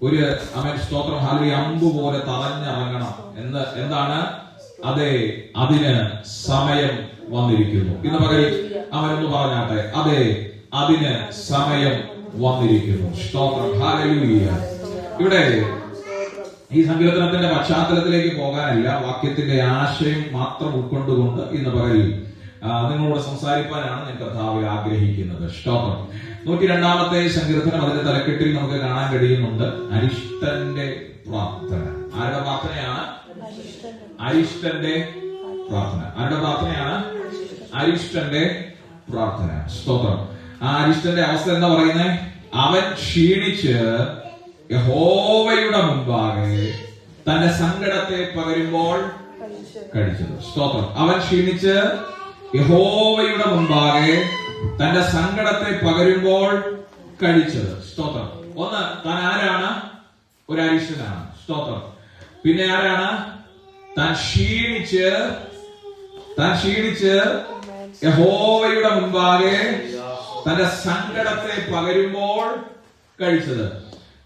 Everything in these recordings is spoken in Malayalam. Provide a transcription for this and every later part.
ഒരു അവൻ സ്തോത്രം ഹല്ലേലൂയ അമ്പ് പോലെ തറഞ്ഞിറങ്ങണം എന്താണ്? അതെ, അതിന് സമയം വന്നിരിക്കുന്നു. ഇന്ന് പകൽ അവനൊന്ന് പറഞ്ഞാട്ടെ, അതെ, അതിന് സമയം വന്നിരിക്കുന്നു. സ്തോത്രം ഹല്ലേലൂയ. ഇവിടെ ഈ സങ്കീർത്തനത്തിന്റെ പശ്ചാത്തലത്തിലേക്ക് പോകാനല്ല, വാക്യത്തിന്റെ ആശയം മാത്രം ഉൾക്കൊണ്ടുകൊണ്ട് ഇന്ന് പകൽ നിങ്ങളോട് സംസാരിക്കാനാണ് ഞാൻ കർത്താവെ ആഗ്രഹിക്കുന്നത്. സ്തോത്രം. 102-ാമത്തെ സങ്കീർത്തനം, അതിന്റെ തലക്കെട്ടിൽ നമുക്ക് കാണാൻ കഴിയുന്നുണ്ട് അരിഷ്ടന്റെ പ്രാർത്ഥന. ആരുടെ പ്രാർത്ഥനയാണ്? അരിഷ്ടന്റെ പ്രാർത്ഥന. ആരുടെ പ്രാർത്ഥനയാണ്? അരിഷ്ടന്റെ പ്രാർത്ഥന. സ്തോത്രം. ആ അരിഷ്ടന്റെ അവസ്ഥ എന്താ പറയുന്നത്? അവൻ ക്ഷീണിച്ച് യഹോവയുടെ മുൻപാകെ തന്റെ സങ്കടത്തെ പകരുമ്പോൾ കഴിച്ചത്. സ്തോത്രം. അവൻ ക്ഷീണിച്ച് യഹോവയുടെ മുൻപാകെ തന്റെ സങ്കടത്തെ പകരുമ്പോൾ കഴിച്ചത്. സ്തോത്രം. ഒന്ന്, താൻ ആരാണ്? ഒരു അരിഷ്ടനാണ്. സ്തോത്രം. പിന്നെ ആരാണ്? താൻ ക്ഷീണിച്ച് യഹോവയുടെ മുൻപാകെ തന്റെ സങ്കടത്തെ പകരുമ്പോൾ കഴിച്ചത്.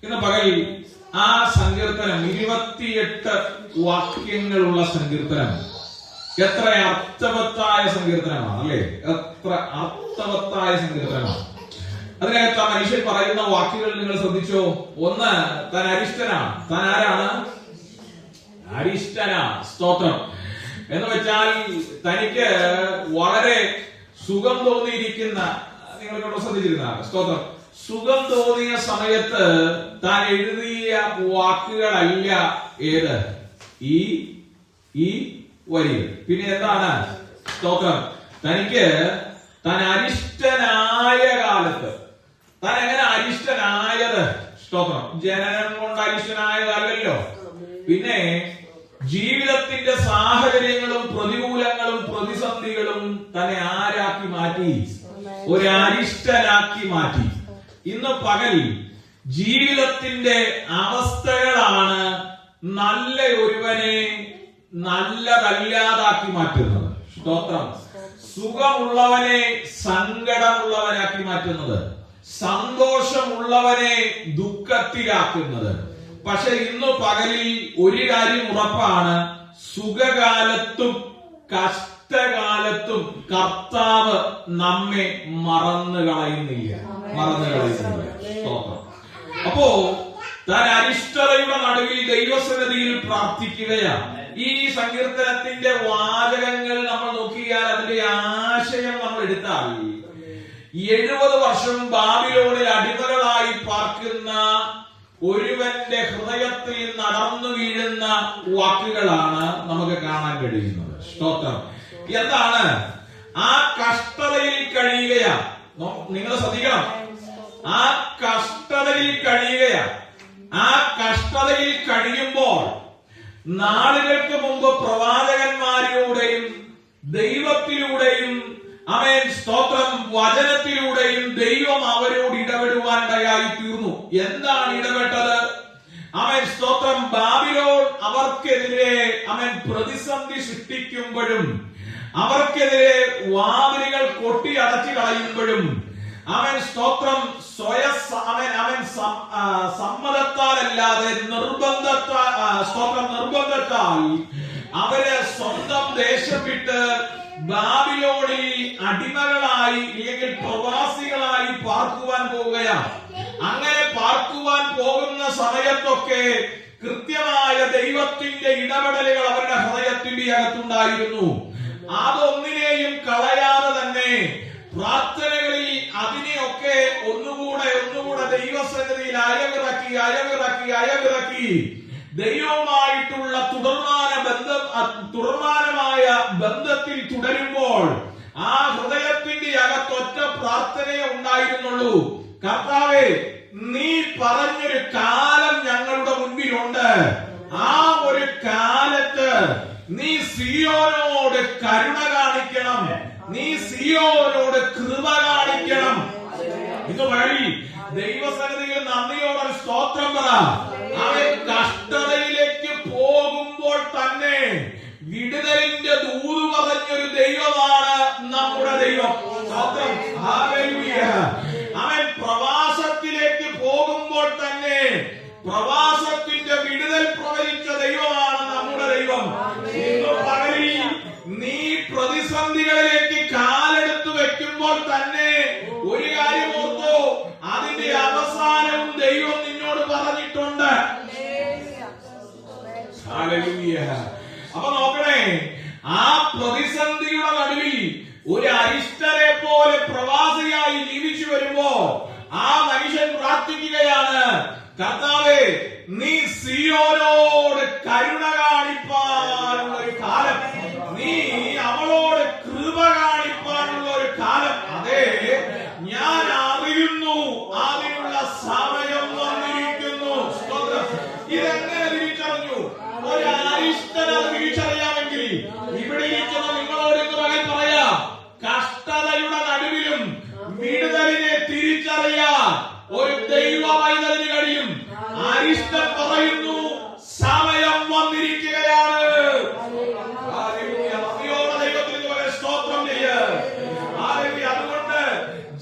ഇന്ന് പകൽ ആ സങ്കീർത്തനം 28 വാക്യങ്ങളുള്ള സങ്കീർത്തനം എത്ര അർത്ഥവത്തായ സങ്കീർത്തനമാണ്, അല്ലെ? എത്ര അർത്ഥവത്തായ സങ്കീർത്തനമാണ്. അതിനകത്ത് ആ മനുഷ്യൻ പറയുന്ന വാക്കുകൾ നിങ്ങൾ ശ്രദ്ധിച്ചോ? ഒന്ന്, താൻ അരിഷ്ടനാണ്. താൻ ആരാണ്? അരിഷ്ടനാണ്. സ്തോത്രം. എന്ന് വെച്ചാൽ തനിക്ക് വളരെ സുഖം തോന്നിയിരിക്കുന്ന, നിങ്ങൾ ശ്രദ്ധിച്ചിരുന്ന, സ്തോത്രം, സുഖം തോന്നിയ സമയത്ത് താൻ എഴുതിയ വാക്കുകളല്ല ഏത്? ഈ വരികൾ. പിന്നെ എന്താണ്? സ്തോത്രം. തനിക്ക് താൻ അരിഷ്ടനായ കാലത്ത്, താൻ എങ്ങനെ അരിഷ്ടനായത്? സ്തോത്രം. ജനനം കൊണ്ട് അരിഷ്ടനായതല്ലോ. പിന്നെ ജീവിതത്തിന്റെ സാഹചര്യങ്ങളും പ്രതികൂലങ്ങളും പ്രതിസന്ധികളും തന്നെ ആരാക്കി മാറ്റി? ഒരു അരിഷ്ടനാക്കി മാറ്റി. ഇന്ന് പകൽ ജീവിതത്തിന്റെ അവസ്ഥകളാണ് നല്ല ഒരുവനെ നല്ലതല്ലാതാക്കി മാറ്റുന്നത്. സ്തോത്രം. സുഖമുള്ളവനെ സങ്കടമുള്ളവനാക്കി മാറ്റുന്നത്, സന്തോഷമുള്ളവനെ ദുഃഖത്തിലാക്കുന്നത്. പക്ഷെ ഇന്ന് പകലിൽ ഒരു കാര്യം ഉറപ്പാണ്, സുഖകാലത്തും കഷ്ടകാലത്തും കർത്താവ് നമ്മെ മറന്നു കളയുന്നില്ല. സ്തോത്രം. അപ്പോ താൻ അരിഷ്ടതയുടെ നടുവിൽ ദൈവസന്നിധിയിൽ പ്രാർത്ഥിക്കുകയാണ്. ഈ സങ്കീർത്തനത്തിന്റെ വാചകങ്ങൾ നമ്മൾ നോക്കിയാൽ, അതിന്റെ ആശയം നമ്മൾ എടുത്താൽ, 70 വർഷം ബാബിലോണിൽ അടിമകളായി പാർക്കുന്ന ഒരുവന്റെ ഹൃദയത്തിൽ നടന്നു വീഴുന്ന വാക്കുകളാണ് നമുക്ക് കാണാൻ കഴിയുന്നത്. സ്തോത്രം. എന്താണ്? ആ കഷ്ടതയിൽ കഴിയുകയാണ്. നിങ്ങൾ ശ്രദ്ധിക്കണം, ആ കഷ്ടതയിൽ കഴിയുകയാണ്. ആ കഷ്ടതയിൽ കഴിയുമ്പോൾ നാളുകൾക്ക് മുമ്പ് പ്രവാചകന്മാരിലൂടെയും ദൈവത്തിലൂടെയും ആമേൻ സ്തോത്രം വചനത്തിലൂടെയും ദൈവം അവരോട് ഇടപെടുവാനിടയായി തീർന്നു. എന്താണ് ഇടപെട്ടത്? ആമേൻ സ്തോത്രം. ബാബിലോൺ അവർക്കെതിരെ ആമേൻ പ്രതിസന്ധി സൃഷ്ടിക്കുമ്പോഴും, അവർക്കെതിരെ വാതിലുകൾ കൊട്ടി അടച്ചു കളയുമ്പോഴും, അവൻ സ്തോത്രം അവൻ സമ്മതത്താലല്ലാതെ നിർബന്ധത്താൽ അവര് സ്വന്തം ദേശം വിട്ട് ബാബിലോണിൽ അടിമകളായി അല്ലെങ്കിൽ പ്രവാസികളായി പാർക്കുവാൻ പോവുകയാണ്. അങ്ങനെ പാർക്കുവാൻ പോകുന്ന സമയത്തൊക്കെ കൃത്യമായ ദൈവത്തിന്റെ ഇടപെടലുകൾ അവരുടെ ഹൃദയത്തിന്റെ അകത്തുണ്ടായിരുന്നു. അതൊന്നിനെയും കളയാതെ തന്നെ പ്രാർത്ഥനകളിൽ അതിനെയൊക്കെ ഒന്നുകൂടെ ദൈവസന്നിധിയിൽ അയവിറക്കി ദൈവവുമായിട്ടുള്ള തുടർമാനമായ ബന്ധത്തിൽ തുടരുമ്പോൾ ആ ഹൃദയത്തിന്റെ അകത്തൊറ്റ പ്രാർത്ഥനയെ ഉണ്ടായിരുന്നുള്ളൂ. കർത്താവേ, നീ പറഞ്ഞൊരു കാലം ഞങ്ങളുടെ മുൻപിലുണ്ട്. ആ ഒരു കാലത്ത് നീ സിയോനോട് കരുണ കാണിക്കണം, നീ സിയോനോട് കൃപ കാണിക്കണം. ഇത് വഴി ദൈവസന്നിധിയിൽ നന്ദിയോടെ സ്തോത്രം പറ. അവൻ കഷ്ടതയിലേക്ക് പോകുമ്പോൾ തന്നെ വിടുതലിന്റെ ദൂത് പറഞ്ഞൊരു ദൈവമാണ് നമ്മുടെ ദൈവം. സ്തോത്രം. ഹല്ലേലൂയ. അവൻ പ്രവാസത്തിലേക്ക് പോകുമ്പോൾ തന്നെ പ്രവാസത്തിന്റെ വിടുതൽ പ്രവചിച്ച ദൈവമാണ് നമ്മുടെ ദൈവം. ഇന്ന് പകലിൽ നീ പ്രതിസന്ധികളിലേക്ക് കാലെടുത്തു വെക്കുമ്പോൾ തന്നെ ഒരു കാര്യം ഓർത്തോ, അതിന്റെ അവസാനവും ദൈവം നിന്നോട് പറഞ്ഞിട്ടുണ്ട്. അപ്പൊ നോക്കണേ, ആ പ്രതിസന്ധിയുടെ നടുവിൽ ഒരു അരിഷ്ടനെ പോലെ പ്രവാസിയായി ജീവിച്ചു വരുമ്പോ ആ മനുഷ്യൻ പ്രാർത്ഥിക്കുകയാണ്, കർത്താവേ, നീ സിയോനോട് കരുണ കാണിപ്പാനുള്ള ഒരു കാലം, നീ അവളോട് കൃപ കാണിപ്പാനുള്ള ഒരു കാലം, അതെ ഞാൻ അറിയുന്നു, അതിനുള്ള സമയം വന്നിരിക്കുന്നു. ഇതെങ്ങനെ തിരിച്ചറിഞ്ഞു? ഒരു അരിഷ്ടനെ തിരിച്ചറിയാമെങ്കിൽ ഇവിടെ ഇരിക്കുന്ന നിങ്ങളോട് ഇന്ന് മകൻ പറയാം, കഷ്ടതയുടെ നടുവിലും വിടുതലിനെ തിരിച്ചറിയാൻ ഒരു ദൈവ പൈതലിന് കഴിയും. അരിഷ്ടൻ പറയുന്നു, സമയം വന്നിരിക്കുകയാണ്. ദൈവത്തിന് സ്തോത്രം ചെയ്യുക. അതുകൊണ്ട്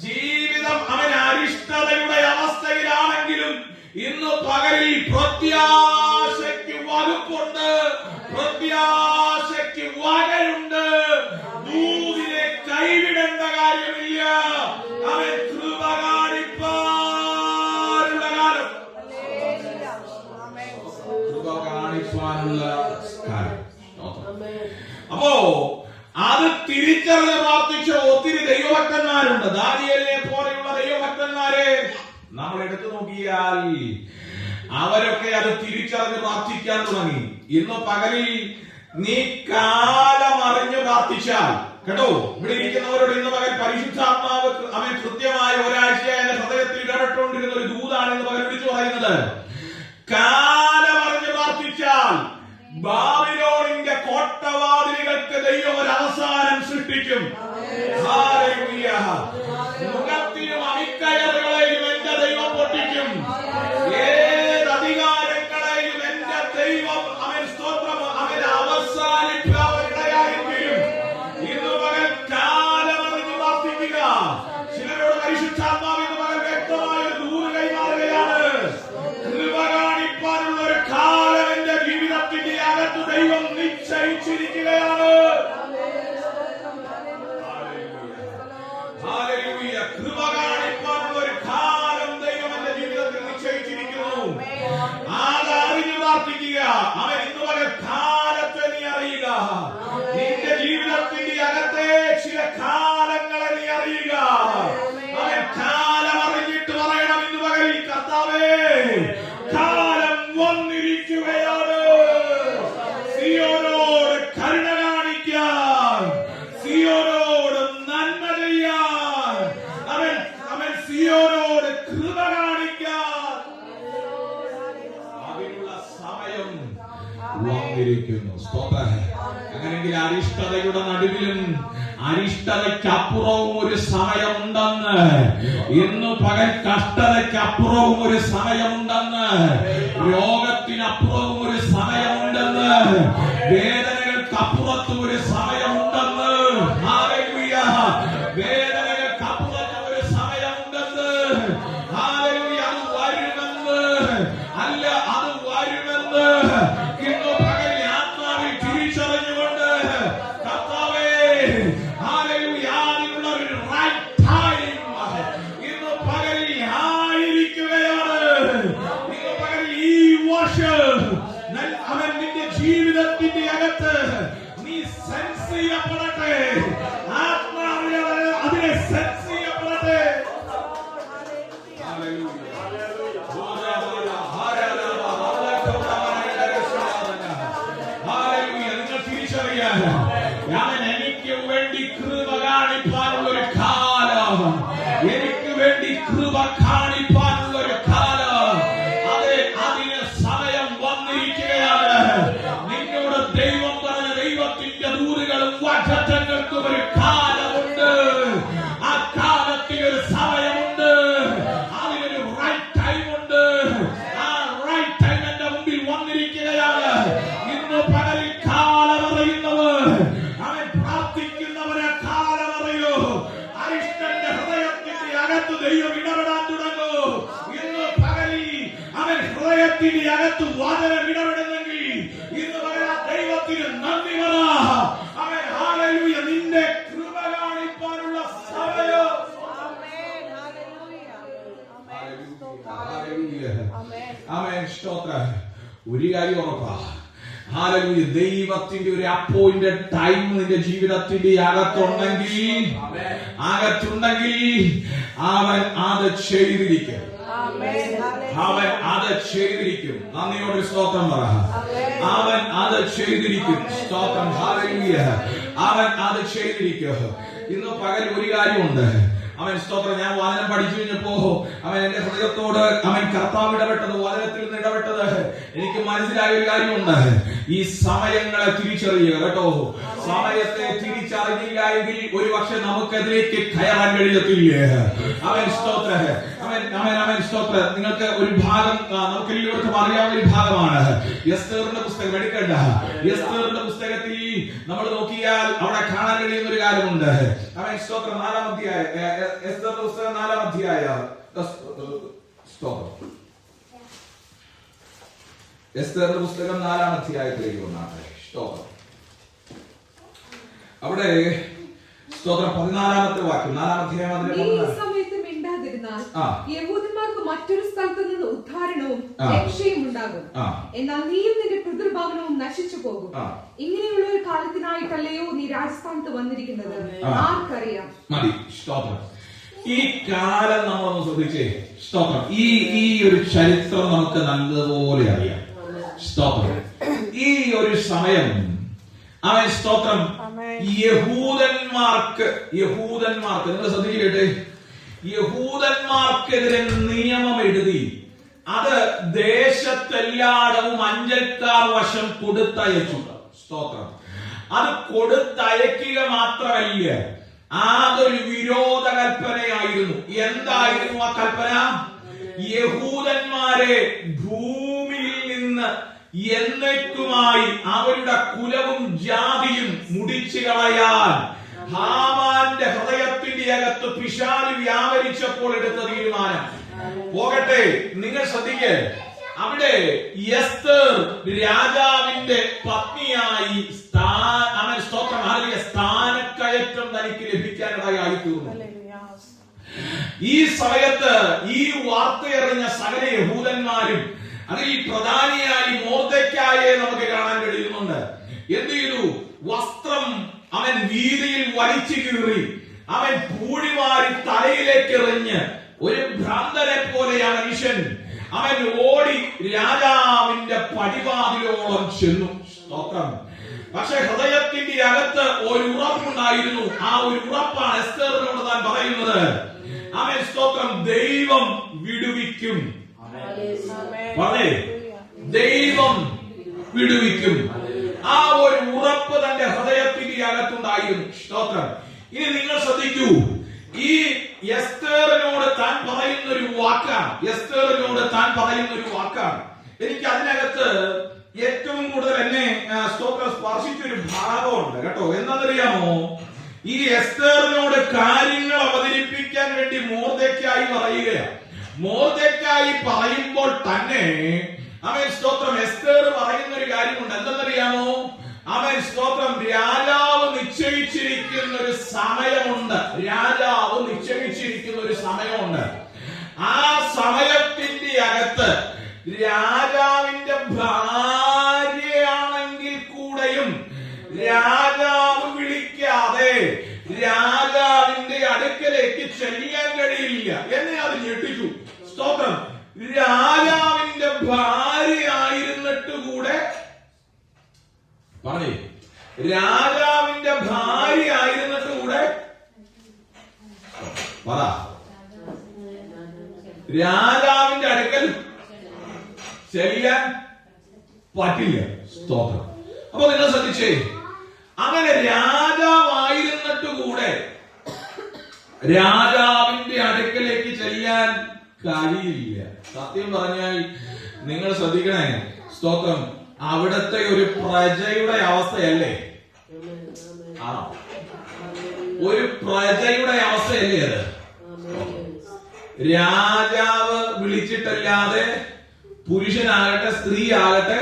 ജീവിതം അവൻ അരിഷ്ടതയുടെ അവസ്ഥയിലാണെങ്കിലും ഇന്ന് പകലിൽ പ്രത്യാശയ്ക്ക് വകുപ്പുണ്ട്, പ്രത്യാശയ്ക്ക് വകയുണ്ട്. ദൂതിനെ കൈവിടേണ്ട കാര്യമില്ല. അവൻ കൃപ കാണിപ്പാനുള്ള കാലം, കൃപ കാണിപ്പാനുള്ള കാലം. അപ്പോ അത് തിരിച്ചറിഞ്ഞ് പ്രാർത്ഥിച്ച ഒത്തിരി ദൈവഭക്തന്മാരുണ്ട്. ദാനിയേലിനെ പോലെയുള്ള ദൈവഭക്തന്മാരെ നമ്മൾ എടുത്തു നോക്കിയാൽ അവരൊക്കെ അത് തിരിച്ചറിഞ്ഞ് പ്രാർത്ഥിക്കാൻ തുടങ്ങി. ഇന്ന് പകലിൽ നീ കാലം അറിഞ്ഞ് പ്രാർത്ഥിച്ചാൽ, കേട്ടോ, ഇവിടെ ഇരിക്കുന്നവരോട് ഇന്ന് പകൽ പരിശുദ്ധാത്മാവ് അവൻ കൃത്യമായ ഒരാഴ്ചയായ എന്റെ ഹൃദയത്തിൽ ഇടപെട്ടുകൊണ്ടിരുന്ന ഒരു ദൂതാണ് ഇന്ന് പകൽ വിളിച്ചു പറയുന്നത്. കാലം അറിഞ്ഞ് പ്രാർത്ഥിച്ചാൽ ബാബിലോണിന്റെ കോട്ടവാതിലുകൾക്ക് ദൈവം ഒരു അവസാനം സൃഷ്ടിക്കും. മുഖത്തിനും അമിക്കയറുകളെയും എന്റെ ദൈവം പൊട്ടിക്കും. ഏത് അധികാരങ്ങളെയും എന്റെ ദൈവം അവൻ സ്തോത്രം അവൻ അവസാനിപ്പിക്കും. ഇന്ന് പകൽ കാലമറിഞ്ഞ് പ്രാർത്ഥിക്കുക. ചിലരോട് പരിശുദ്ധാത്മാവ് ഇന്ന് പകൽ വ്യക്തമായ ഒരു ദൂത് കൈമാറുകയാണ്. കൃപ കാണിപ്പാനുള്ള ഒരു കാലം എന്റെ ജീവിതത്തിന്റെ അകത്ത് ദൈവം നിശ്ചയിച്ചിരിക്കുകയാണ്. കൃപ കാണിപ്പാനുള്ള ഒരു കാലം ദൈവം എന്റെ ജീവിതത്തിൽ നിശ്ചയിച്ചിരിക്കുന്നു. അതറിഞ്ഞു പ്രാർത്ഥിക്കുക. അവൻ ഇന്ന് പകൽ കാലത്തെ നീ അറിയുക. നിന്റെ ജീവിതത്തിന്റെ അകത്തെ ചില കാലങ്ങളെ നീ അറിയുക. അവൻ കാലം അറിഞ്ഞിട്ട് പറയണം ഇന്ന് പകൽ, കർത്താവേ, കാലം വന്നിരിക്കുകയാണ്. സിയോനോട് കരുണ കാണിക്കാൻ, സിയോനോട് നന്മ ചെയ്യാൻ, അവൻ സിയോനോട് കൃപ കാണിക്കാൻ അതിനുള്ള സമയം വന്നിരിക്കുന്നു. സ്തോത്രം. അങ്ങനെങ്കിൽ അരിഷ്ടതയുടെ നടുവിലും അരിഷ്ടതയ്ക്കപ്പുറവും ഒരു സമയമുണ്ടെന്ന്, ഇന്ന് പകൽ കഷ്ടതയ്ക്കപ്പുറവും ഒരു സമയമുണ്ടെന്ന്, രോഗത്തിനപ്പുറവും ഒരു സമയമുണ്ടെന്ന്, വേദനകൾക്കപ്പുറത്തും ഒരു സമയമുണ്ടെന്ന്, വേദനകൾക്കപ്പുറത്തും ഒരു സമയമുണ്ടെന്ന്, അത് വരുമെന്ന്, അല്ല അത് വരുമെന്ന് ഇന്ന് പകൽ ആത്മാവിൽ തിരിച്ചറിഞ്ഞുകൊണ്ട്, കർത്താവേ, അതിനുള്ള ഒരു റൈറ്റ് ടൈം ഇന്ന് പകലിൽ ആയിരിക്കുകയാണ്. ഇന്ന് പകലിൽ ഈ വർഷം അവൻ നിന്റെ ജീവിതത്തിന്റെ അകത്ത് നീ സെൻസ് ചെയ്യപ്പെടട്ടെ. ആത്മാവിൽ അതിനെ സെൻസ് ചെയ്യപ്പെടട്ടെ. നിങ്ങൾ തിരിച്ചറിയാൻ ഞാൻ എനിക്ക് വേണ്ടി കൃപ കാണിപ്പാനുള്ള ഒരു കാലം, എനിക്ക് വേണ്ടി കൃപ കാണിപ്പാനുള്ള ഒരു കാലം, അതെ അതിന് സമയം വന്നിരിക്കുകയാണ്. നിന്നോട് ദൈവം പറഞ്ഞ ദൈവത്തിന്റെ ദൂതുകളും വാഗ്ദത്തങ്ങൾക്കും ഒരു ഹൃദയത്തിന്റെ അകത്ത് വചനം ഇടപെടുന്നെങ്കിൽ ഇന്ന് പറയാ ദൈവത്തിന് നന്ദി പറ. അവൻ ഹല്ലേലൂയ നിന്റെ കൃപ കാണിപ്പാനുള്ള സമയം. ആമേൻ. സ്തോത്രം. ഒരു കാര്യം ഉറപ്പാ, ഹല്ലേലൂയ ദൈവത്തിന്റെ ഒരു അപ്പോയിന്റഡ് ടൈം നിന്റെ ജീവിതത്തിന്റെ അകത്തുണ്ടെങ്കിൽ അവൻ അത് ചെയ്തിരിക്കും. അവൻ അത് ചെയ്തിരിക്കും. നന്ദിയോട് സ്തോത്രം പറ. അവൻ അത് ചെയ്തിരിക്കും. സ്തോത്രം. ഹല്ലേലൂയ. അവൻ അത് ചെയ്തിരിക്കും. ഇന്ന് പകൽ ഒരു കാര്യമുണ്ട്. അവൻ സ്തോത്രം. ഞാൻ വചനം പഠിച്ചു കഴിഞ്ഞപ്പോ അവൻ എന്റെ ഹൃദയത്തോട് അവൻ കർത്താവ് ഇടപെട്ടത്, വചനത്തിൽ നിന്ന് ഇടപെട്ടത് എനിക്ക് മനസ്സിലായ ഒരു കാര്യമുണ്ട്. ഈ സമയങ്ങളെ തിരിച്ചറിയുക കേട്ടോ. സമയത്തെ തിരിച്ചറിഞ്ഞില്ല എങ്കിൽ ഒരു പക്ഷെ നമുക്കെതിരേക്ക് കയറാൻ കഴിയത്തില്ല. അവൻ സ്തോത്രം. അവൻ സ്തോത്രം. നിങ്ങൾക്ക് ഒരു ഭാഗം നമുക്ക് എല്ലാവർക്കും അറിയാവുന്ന ഒരു ഭാഗമാണ് എസ്തേറിന്റെ പുസ്തകം. എടുക്കണ്ട. എസ്തേറിന്റെ പുസ്തകത്തിൽ നമ്മൾ നോക്കിയാൽ അവിടെ കാണാൻ കഴിയുന്ന ഒരു കാര്യമുണ്ട്. അവൻ സ്തോത്രം 4-ാം അധ്യായം, എസ്തേറിന്റെ പുസ്തകം 4-ാം അധ്യായം. എസ്തേറിന്റെ പുസ്തകം 4-ാം അധ്യായത്തിലേക്ക് വന്നാട്ടെ. സ്തോത്രം. അവിടെ സ്തോത്രം 14-ാമത്തെ വാക്യം. 4-ാം അധ്യായം. യഹൂദന്മാർക്ക് മറ്റൊരു സ്ഥലത്ത് നിന്ന് ഉദ്ധാരണവും രക്ഷയും ഉണ്ടാകും. എന്നാൽ നീയും നിന്റെ പിതൃഭവനവും നശിച്ചു പോകും. ഇങ്ങനെയുള്ള ഒരു കാലത്തിനായിട്ടല്ലയോ നീ രാജസ്ഥാനത്ത് വന്നിരിക്കുന്നത്? ആർക്കറിയാം. മതി. സ്തോത്രം. ഈ കാലം നമ്മളൊന്ന് ശ്രദ്ധിച്ചേ. സ്തോത്രം. ഈ ഒരു ചരിത്രം നമുക്ക് നല്ലതുപോലെ അറിയാം. സ്തോത്രം. ഈ ഒരു സമയം അവൻ സ്തോത്രം യഹൂദന്മാർക്ക് നിങ്ങൾ ശ്രദ്ധിച്ചു കേട്ടെ, യഹൂദന്മാർക്കെതിരെ നിയമം എഴുതി അത് ദേശത്തെല്ലായിടവും അഞ്ചൽക്കാർ വശം കൊടുത്തയച്ചു. സ്തോത്രം. അത് കൊടുത്തയക്കുക മാത്രമല്ല, അതൊരു വിരോധ കൽപ്പനയായിരുന്നു. എന്തായിരുന്നു ആ കൽപ്പന? യഹൂദന്മാരെ ഭൂമിയിൽ നിന്ന് എന്നേക്കുമായി അവരുടെ കുലവും ജാതിയും മുടിച്ചു കളയാൻ ഹാമാന്റെ ഹൃദയത്തിന്റെ അകത്ത് പിശാച് വ്യാപരിച്ചപ്പോൾ എടുത്ത തീരുമാനം. പോകട്ടെ, നിങ്ങൾ ശ്രദ്ധിക്കേ, അവിടെ എസ്തർ രാജാവിന്റെ പത്നിയായി സ്ഥാനക്കയറ്റം തനിക്ക് ലഭിക്കാനിടയായി തീർന്നു. ഈ സമയത്ത് ഈ വാർത്തയറിഞ്ഞ സകല യഹൂദന്മാരും അതിൽ പ്രധാനിയായി മൊർദെഖായെ നമുക്ക് കാണാൻ കഴിയുന്നുണ്ട്. എന്ത് ചെയ്തു? വസ്ത്രം അവൻ വീതിയിൽ വലിച്ചു കീറി, അവൻ പൂഴിമാരി തലയിലേക്ക് എറിഞ്ഞ് ഒരു ഭ്രാന്തനെ പോലെ ആ മനുഷ്യൻ അവൻ ഓടി രാജാവിന്റെ പടിവാതിലോളം ചെന്നു. സ്തോത്രം. പക്ഷെ ഹൃദയത്തിന്റെ അകത്ത് ഒരു ഉറപ്പുണ്ടായിരുന്നു. ആ ഒരു ഉറപ്പാണ് എസ്തേറിനോട് താൻ പറയുന്നത്. അവൻ സ്തോത്രം ദൈവം വിടുവിക്കും. പറഞ്ഞേ, ദൈവം വിടുവിക്കും. ആ ഒരു ഉറപ്പ് തന്റെ ഹൃദയത്തിന്റെ അകത്തുണ്ടായിരുന്നു. സ്തോത്രം. ഇനി നിങ്ങൾ ശ്രദ്ധിക്കൂ, ഈ എസ്തേറിനോട് താൻ പറയുന്ന ഒരു വാക്കാണ്. എനിക്ക് അതിനകത്ത് ഏറ്റവും കൂടുതൽ എന്നെ സ്തോത്രം സ്പർശിച്ചൊരു ഭാഗമുണ്ട് കേട്ടോ. എന്താണെന്നറിയാമോ? ഈ എസ്തേറിനോട് കാര്യങ്ങൾ അവതരിപ്പിക്കാൻ വേണ്ടി മൊർദെഖായി പറയുകയാണ്. മൊർദെഖായി പറയുമ്പോൾ തന്നെ അവൻ സ്തോത്രം എസ്തേർ പറയുന്ന ഒരു കാര്യമുണ്ട്. എന്തെന്നറിയാമോ? അവൻ സ്തോത്രം രാജാവ് നിശ്ചയിച്ചിരിക്കുന്ന ഒരു സമയമുണ്ട്. ആ സമയത്തിന്റെ അകത്ത് രാജാവിന്റെ ഭാര്യയാണെങ്കിൽ കൂടെയും രാജാവ് വിളിക്കാതെ രാജാവിന്റെ അടുക്കലേക്ക് ചെല്ലാൻ കഴിയില്ല. എന്നെ അത് ഞെട്ടിച്ചു. സ്തോത്രം. രാജാവിന്റെ ഭാര്യയായിരുന്നിട്ട് കൂടെ പറഞ്ഞേ, രാജാവിന്റെ ഭാര്യയായിരുന്നിട്ട് കൂടെ പറ, രാജാവിന്റെ അടുക്കൽ ചെല്ലാൻ പറ്റില്ല. സ്തോത്രം. അപ്പൊ നിങ്ങൾ ശ്രദ്ധിച്ചേ, അങ്ങനെ രാജാവായിരുന്നിട്ട് കൂടെ രാജാവിന്റെ അടുക്കലേക്ക് ചെല്ലാൻ കഴിയില്ല. സത്യം പറഞ്ഞാൽ നിങ്ങൾ ശ്രദ്ധിക്കണേ. സ്തോത്രം. അവിടത്തെ ഒരു പ്രജയുടെ അവസ്ഥയല്ലേ? ആണോ? ഒരു പ്രജയുടെ അവസ്ഥയല്ലേ അത്? രാജാവ് വിളിച്ചിട്ടല്ലാതെ പുരുഷനാകട്ടെ സ്ത്രീ ആകട്ടെ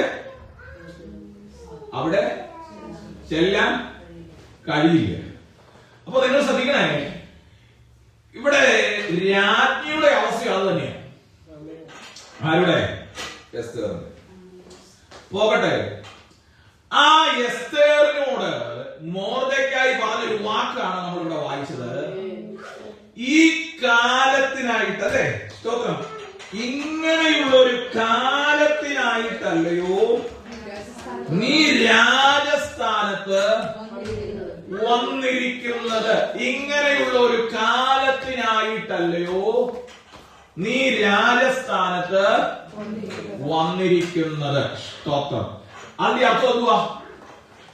അവിടെ ചെല്ലാൻ കഴിയില്ല. അപ്പൊ നിങ്ങൾ ശ്രദ്ധിക്കണേ, ഇവിടെ രാജ്ഞിയുടെ അവസ്ഥ അത് തന്നെയാണ്. ആരുടെ? എസ്തേറിന്റെ. പോകട്ടെ, ആ എസ്തേറിനോട് മൊർദെഖായി പറഞ്ഞൊരു വാക്കാണ് നമ്മളിവിടെ വായിച്ചത്. ഈ കാലത്തിനായിട്ട്, അല്ലേ? സ്തോത്രം. ഇങ്ങനെയുള്ള ഒരു കാലത്തിനായിട്ടല്ലയോ നീ രാജസ്ഥാനത്ത് വന്നിരിക്കുന്നത്. ഇങ്ങനെയുള്ള ഒരു കാലത്തിനായിട്ടല്ലയോ നീ രാജസ്ഥാനത്ത് വന്നിരിക്കുന്നത്. സ്തോത്രം. അതിന്റെ അർത്ഥം എന്തുവാ?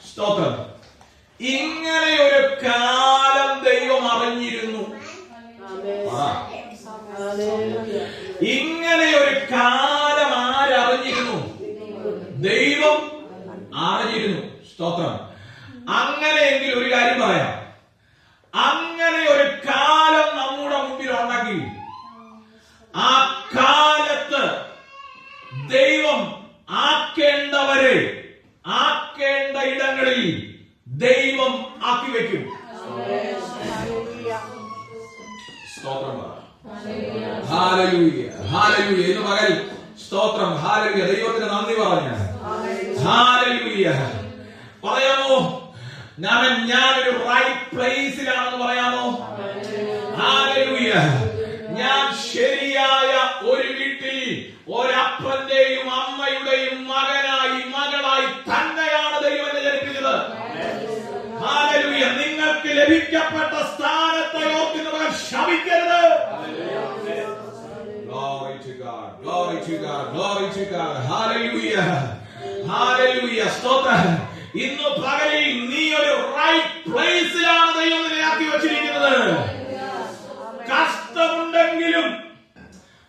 സ്തോത്രം. ഇങ്ങനെ ഒരു കാലം ദൈവം അറിഞ്ഞിരുന്നു. ഇങ്ങനെ ഒരു കാലം ആരറിഞ്ഞിരുന്നു? ദൈവം അറിഞ്ഞിരുന്നു. സ്തോത്രം. അങ്ങനെയെങ്കിൽ ഒരു കാര്യം പറയാം, അങ്ങനെ ഒരു കാലം നമ്മുടെ മുമ്പിൽ ഉണ്ടെങ്കിൽ ആ കാലത്ത് ദൈവം ആക്കേണ്ടവരെ ആക്കേണ്ട ഇടങ്ങളിൽ ദൈവം ആക്കി വെക്കും. സ്തോത്രം. Hallelujah, hallelujah. ഇന്ന് പകൽ സ്തോത്രം. ഹല്ലേലൂയ. ദൈവത്തിന് നന്ദി പറഞ്ഞു. ഹല്ലേലൂയ. പറയാമോ? ഞാനൊരു റൈറ്റ് പ്ലേസിലാണെന്ന് പറയാമോ? ഹല്ലേലൂയ. ഞാൻ ശരിയായ ഒരു വീട്ടിൽ ഒരപ്പന്റെയും അമ്മയുടെയും മകനായി മകളായി തന്നെയാണ് ദൈവം എന്നെ ജനിപ്പിച്ചത്. ഹല്ലേലൂയ. നിങ്ങൾക്ക് ലഭിക്കപ്പെട്ട സ്ഥാനത്തെ ഓർക്കുന്ന മകൻ ശമിക്കരുത്. Glory to God, glory to God, glory to God. Hallelujah, hallelujah. സ്തോത്രം. ഇന്ന് പകലിൽ നീ ഒരു റൈറ്റ് പ്ലേസിലാണ് ദൈവം നിന്നെ ആക്കി വെച്ചിരിക്കുന്നത്. കഷ്ടമുണ്ടെങ്കിലും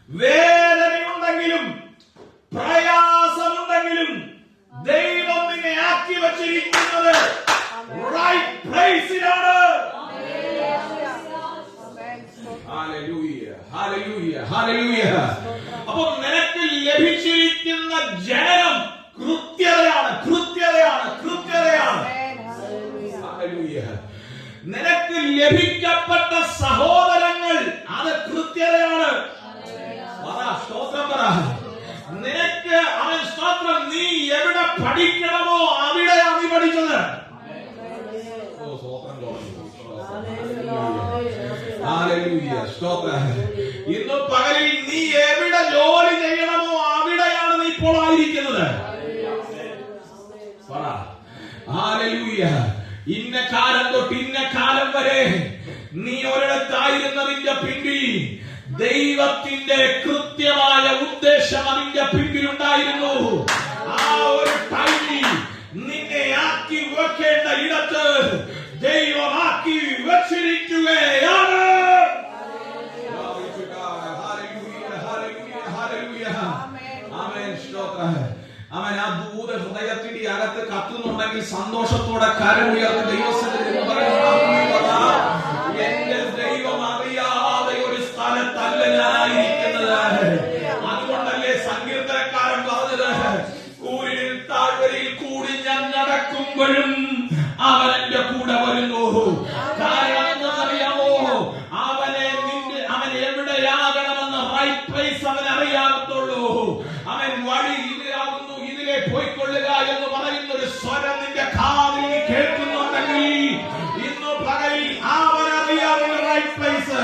വേദനയുണ്ടെങ്കിലും പ്രയാസമുണ്ടെങ്കിലും ദൈവം നിന്നെ ആക്കി വെച്ചിരിക്കുന്നത് റൈറ്റ് പ്ലേസിലാണ്. Hallelujah, hallelujah, hallelujah. അപ്പോൾ നിനക്ക് ലഭിച്ചിരിക്കുന്ന ജനം കൃത്യതയാണ്, കൃത്യതയാണ്, കൃത്യതയാണ്. Hallelujah. നിനക്ക് ലഭിക്കപ്പെട്ട സഹോദരങ്ങൾ അത് കൃത്യതയാണ്. സ്തോത്രം പറ. നിനക്ക് അവൻ സ്തോത്രം. നീ എവിടെ പഠിക്കണമോ അവിടെയാണ് നീ പഠിച്ചത്. ഇന്ന് പകലിൽ നീ എവിടെ ജോലി ചെയ്യണമോ അവിടെയാണ് നീ ഇപ്പോൾ ആയിരിക്കുന്നത്. ഇന്ന കാലം തൊട്ട് ഇന്ന കാലം വരെ നീ ഒരിടത്തായിരുന്നതിന്റെ പിന്നിൽ ദൈവത്തിന്റെ കൃത്യമായ ഉദ്ദേശം അതിന്റെ പിന്നിലുണ്ടായിരുന്നു. ആ ഒരു ടൈമിൽ നിന്നെ ആക്കി വെക്കേണ്ട ഇടത്ത് ദൈവമാക്കി വെച്ചിരിക്കുകയാണ്. അവൻ ആ ദൂത ഹൃദയത്തിന്റെ അകത്ത് കത്തുന്നുണ്ടെങ്കിൽ സന്തോഷത്തോടെ കരമുയർന്ന് ദൈവസന്നിധിയിൽ എന്റെ ദൈവം അറിയാതെ ഒരു സ്ഥലത്തല്ല ഞാനായിരിക്കുന്നത്. അതുകൊണ്ടല്ലേ സങ്കീർത്തനക്കാരൻ പറഞ്ഞത്, കൂരിൽ താഴ്വരയിൽ കൂടി ഞാൻ നടക്കുമ്പോഴും അവൻ എന്റെ കൂടെ വരുന്നു. കാരണം എന്നറിയാമോ? അവൻ എവിടെയാകണമെന്ന് റൈറ്റ് പ്ലേസ് അവൻ അറിയാത്തുള്ളൂ. അവൻ വഴി ഇതിലാകുന്നു, ഇതിലെ പോയിക്കൊള്ളുക എന്ന് പറയുന്ന ഒരു സ്വരം നിന്റെ കാതിൽ കേൾക്കുന്നുണ്ടെങ്കിൽ ഇന്ന് പകലിൽ അവൻ അറിയാവുന്ന റൈറ്റ് പ്ലേസ്.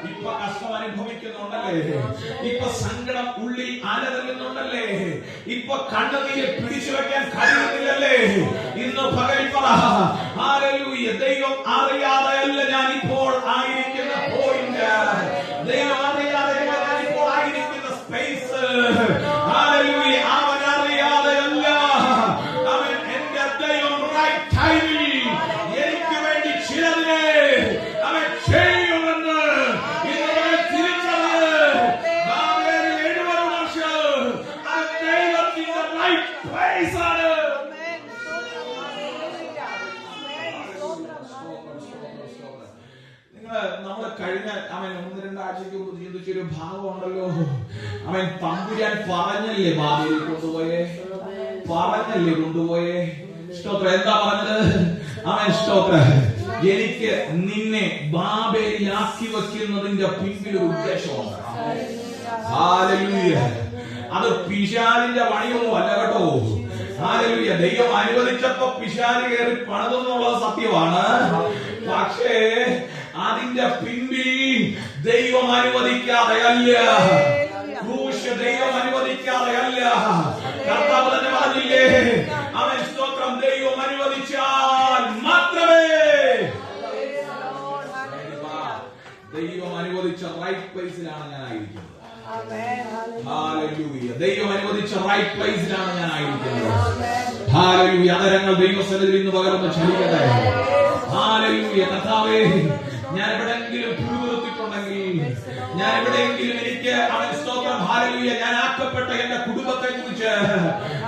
ഇപ്പൊ കഷ്ടം അനുഭവിക്കുന്നുണ്ടല്ലേ? ഇപ്പൊ സങ്കടം ഉള്ളിൽ അലതല്ലുന്നുണ്ടല്ലേ? ഇപ്പൊ കണ്ണുനീര് പിടിച്ചു വെക്കാൻ കഴിയുന്നില്ലല്ലേ? ഇന്ന് പകൽ പറ, ഹല്ലേലൂയ. ദൈവം അറിയാതെയല്ല ഞാൻ ഇപ്പോൾ ആയിരിക്കുന്ന പോയിന്റ്. ദൈവം അറിയാതെയല്ല ഞാൻ ഇപ്പോൾ ആയിരിക്കുന്ന സ്പേസ്. ഹല്ലേലൂയ. അവൻ അറിയാതെയല്ല. അവൻ എന്റെ ദൈവം റൈറ്റ് ടൈമിൽ എനിക്ക് വേണ്ടി ചിലതിനെ അവൻ ചെയ്യുമെന്ന് ഇന്നലെ തിരിച്ചറിഞ്ഞ് 70 വർഷം അത് ദൈവത്തിന്റെ റൈറ്റ് പ്ലേസ് ആണ്. നമ്മള് കഴിഞ്ഞ അവൻ 1-2 ആഴ്ചക്ക് മുമ്പ് ചിന്തിച്ചൊരു ഭാഗമുണ്ടല്ലോ. അവൻ തമ്പുരാൻ പറഞ്ഞല്ലേ ബാബേലിൽ കൊണ്ടുപോയേ, പറഞ്ഞല്ലേ കൊണ്ടുപോയേ. സ്തോത്രം. എന്താ പറഞ്ഞത്? അവൻ സ്തോത്രം, എനിക്ക് നിന്നെ ബാബേലിലാക്കി വെക്കുന്നതിന്റെ പിന്നിൽ ഒരു ഉദ്ദേശമുണ്ട്. ഹല്ലേലൂയ. അത് പിശാചിന്റെ പണിയൊന്നും അല്ല കേട്ടോ. ഹല്ലേലൂയ. ദൈവം അനുവദിച്ചപ്പോ പിശാച് കയറി പണിതെന്നുള്ളത് സത്യമാണ്. പക്ഷേ അതിന്റെ പിന്നിൽ ദൈവം അനുവദിക്കാതെയല്ല, ക്രൂശ് ദൈവം അനുവദിക്കാതെയല്ല. കർത്താവ് തന്നെ പറഞ്ഞില്ലേ, അവൻ സ്തോത്രം ദൈവം അനുവദിച്ചാൽ മാത്രമേ. ദൈവം അനുവദിച്ച റൈറ്റ് പ്ലേസിലാണ് ഞാൻ ആയിരിക്കുന്നത്. ഹല്ലേലൂയ. ദൈവം അനുവദിച്ച റൈറ്റ് പ്ലേസിലാണ് ഞാൻ ആയിരിക്കുന്നത്. ഹല്ലേലൂയ. അതരങ്ങൾ ദൈവസന്നിധിയിൽ ഇന്ന് പകർന്ന് ചലിക്കട്ടെ. ഹല്ലേലൂയ. കർത്താവേ, ഞാൻ എവിടെയെങ്കിലും പിറുപിറുത്തിട്ടുണ്ടെങ്കിൽ, ഞാൻ എവിടെയെങ്കിലും എനിക്ക് അവൻ സ്തോത്രം ഹല്ലേലൂയ ഞാൻ ആക്കപ്പെട്ട എന്റെ കുടുംബത്തെ കുറിച്ച്,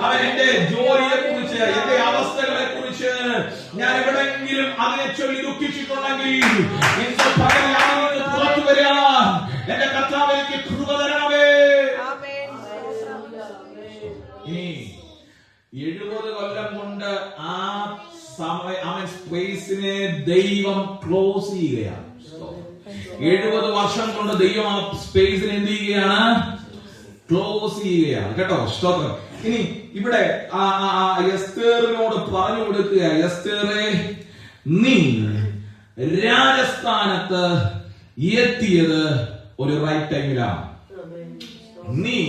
അവൻ എന്റെ ജോലിയെ കുറിച്ച്, എന്റെ അവസ്ഥകളെ കുറിച്ച് ഞാൻ എവിടെയെങ്കിലും അതിനെ ചൊല്ലി ദുഃഖിച്ചിട്ടുണ്ടെങ്കിൽ ഇന്ന് പകൽ പുറത്തു വരാൻ എന്റെ കർത്താവ് എനിക്ക് കൃപ തരണമേ. ഇനി 70 കൊല്ലം കൊണ്ട് ആ സമയം അവൻ സ്പേസിനെ ദൈവം ക്ലോസ് ചെയ്യുകയാണ്. 70 വർഷം കൊണ്ട് ദൈവം ആ സ്പേസിനെ എന്ത് ചെയ്യുകയാണ്? ക്ലോസ് ചെയ്യുകയാണ് കേട്ടോ. സ്തോത്രം. ഇനി ഇവിടെ എസ്തേറിനോട് പറഞ്ഞു കൊടുക്കുക, എസ്തേറെ, നീ രാജസ്ഥാനത്ത് എത്തിയത് ഒരു റൈറ്റ് ടൈമിലാണ്. നീ